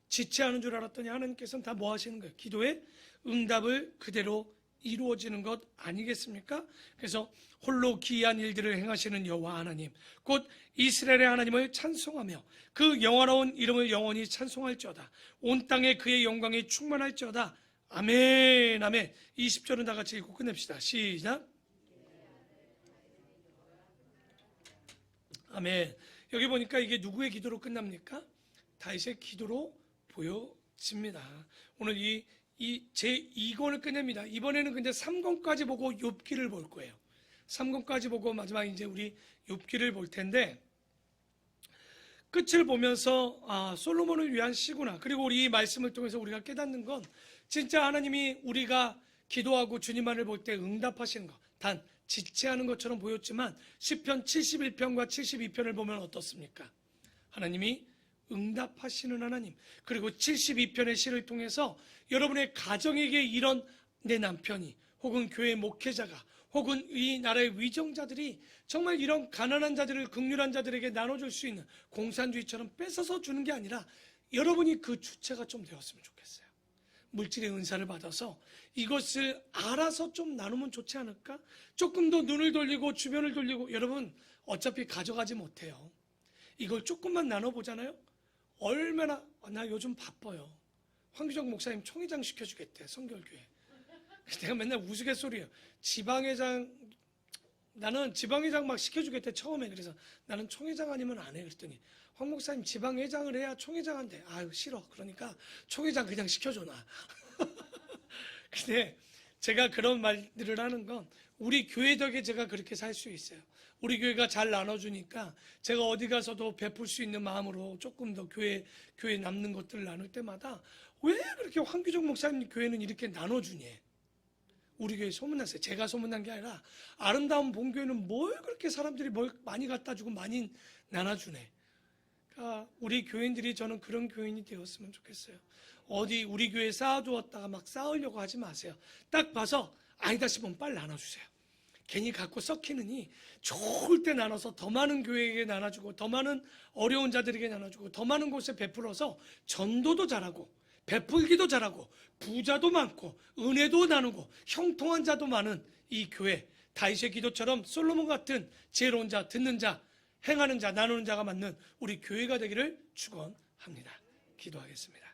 지체하는 줄 알았더니 하나님께서는 다 뭐 하시는 거예요? 기도의 응답을 그대로 이루어지는 것 아니겠습니까? 그래서 홀로 기이한 일들을 행하시는 여호와 하나님, 곧 이스라엘의 하나님을 찬송하며 그 영화로운 이름을 영원히 찬송할지어다. 온 땅에 그의 영광이 충만할지어다. 아멘, 아멘. 20절은 다 같이 읽고 끝냅시다. 시작. 아멘. 여기 보니까 이게 누구의 기도로 끝납니까? 다윗의 기도로 보여집니다. 오늘 제 2권을 끝냅니다. 이번에는 근데 3권까지 보고 욥기를 볼 거예요. 3권까지 보고 마지막 이제 우리 욥기를 볼 텐데, 끝을 보면서 솔로몬을 위한 시구나. 그리고 우리 이 말씀을 통해서 우리가 깨닫는 건, 진짜 하나님이 우리가 기도하고 주님만을 볼 때 응답하시는 것, 단 지체하는 것처럼 보였지만 시편 71편과 72편을 보면 어떻습니까? 하나님이 응답하시는 하나님. 그리고 72편의 시를 통해서 여러분의 가정에게 이런, 내 남편이 혹은 교회 목회자가 혹은 이 나라의 위정자들이 정말 이런 가난한 자들을 긍휼한 자들에게 나눠줄 수 있는, 공산주의처럼 뺏어서 주는 게 아니라 여러분이 그 주체가 좀 되었으면 좋겠어요. 물질의 은사를 받아서 이것을 알아서 좀 나누면 좋지 않을까? 조금 더 눈을 돌리고 주변을 돌리고, 여러분 어차피 가져가지 못해요. 이걸 조금만 나눠보잖아요. 얼마나, 나 요즘 바빠요. 황규정 목사님 총회장 시켜주겠대, 성결교회. 내가 맨날 우스갯소리예요. 지방회장, 나는 지방회장 막 시켜주겠대, 처음에. 그래서 나는 총회장 아니면 안 해. 그랬더니 황 목사님 지방회장을 해야 총회장 한대. 아유 싫어. 그러니까 총회장 그냥 시켜줘 나. 근데 제가 그런 말들을 하는 건, 우리 교회 덕에 제가 그렇게 살 수 있어요. 우리 교회가 잘 나눠주니까 제가 어디 가서도 베풀 수 있는 마음으로 조금 더 교회 남는 것들을 나눌 때마다, 왜 그렇게 황규정 목사님 교회는 이렇게 나눠주니? 우리 교회 소문났어요. 제가 소문난 게 아니라 아름다운 본교회는 뭘 그렇게 사람들이 뭘 많이 갖다 주고 많이 나눠주네. 그러니까 우리 교인들이, 저는 그런 교인이 되었으면 좋겠어요. 어디 우리 교회에 쌓아두었다가 막 쌓으려고 하지 마세요. 딱 봐서 아니다 싶으면 빨리 나눠주세요. 괜히 갖고 썩히느니 좋을 때 나눠서 더 많은 교회에게 나눠주고, 더 많은 어려운 자들에게 나눠주고, 더 많은 곳에 베풀어서 전도도 잘하고 베풀기도 잘하고 부자도 많고 은혜도 나누고 형통한 자도 많은 이 교회, 다윗의 기도처럼 솔로몬 같은 지혜로운 자, 듣는 자, 행하는 자, 나누는 자가 맞는 우리 교회가 되기를 축원합니다. 기도하겠습니다.